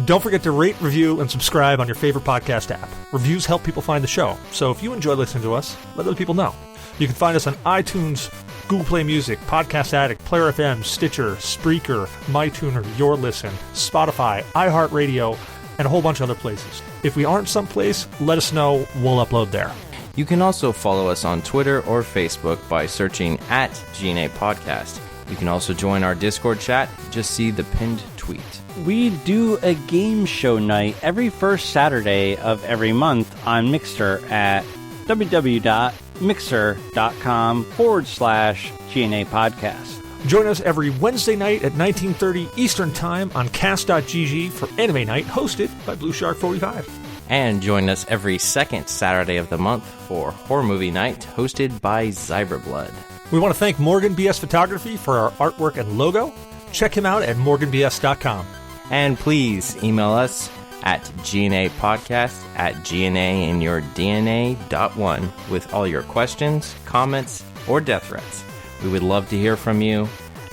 Don't forget to rate, review, and subscribe on your favorite podcast app. Reviews help people find the show, so if you enjoy listening to us, let other people know. You can find us on iTunes, Google Play Music, Podcast Addict, Player FM, Stitcher, Spreaker, MyTuner, Your Listen, Spotify, iHeartRadio, and a whole bunch of other places. If we aren't someplace, let us know. We'll upload there. You can also follow us on Twitter or Facebook by searching at G.N.A. Podcast. You can also join our Discord chat. Just see the pinned tweet. We do a game show night every first Saturday of every month on Mixer at www.mixer.com/G.N.A. podcast. Join us every Wednesday night at 19:30 Eastern Time on cast.gg for Anime Night, hosted by Blue Shark 45. And join us every second Saturday of the month for Horror Movie Night, hosted by Zyberblood. We want to thank Morgan BS Photography for our artwork and logo. Check him out at morganbs.com. And please email us at GNApodcast@GNAinyourdNA.1 with all your questions, comments, or death threats. We would love to hear from you.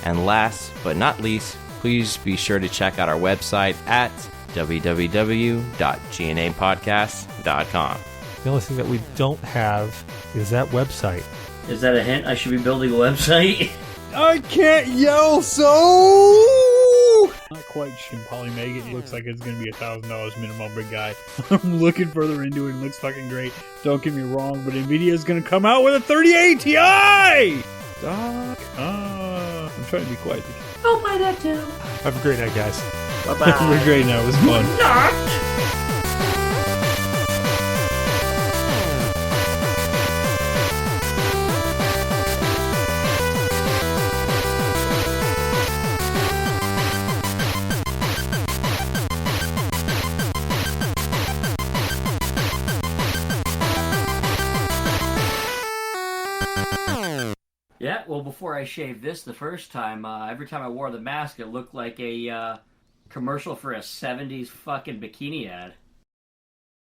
And last but not least, please be sure to check out our website at www.GNApodcast.com. The only thing that we don't have is that website. Is that a hint? I should be building a website? I can't yell so. Not quite in PolyMega. It looks like it's going to be $1,000 minimum, big guy. I'm looking further into it. It looks fucking great. Don't get me wrong, but Nvidia is going to come out with a 3080 Ti. Doc. I'm trying to be quiet. I'll buy that too. Have a great night, guys. Bye-bye. We're great now. It was fun. Yeah, well, before I shaved this the first time, every time I wore the mask, it looked like a commercial for a 70s fucking bikini ad.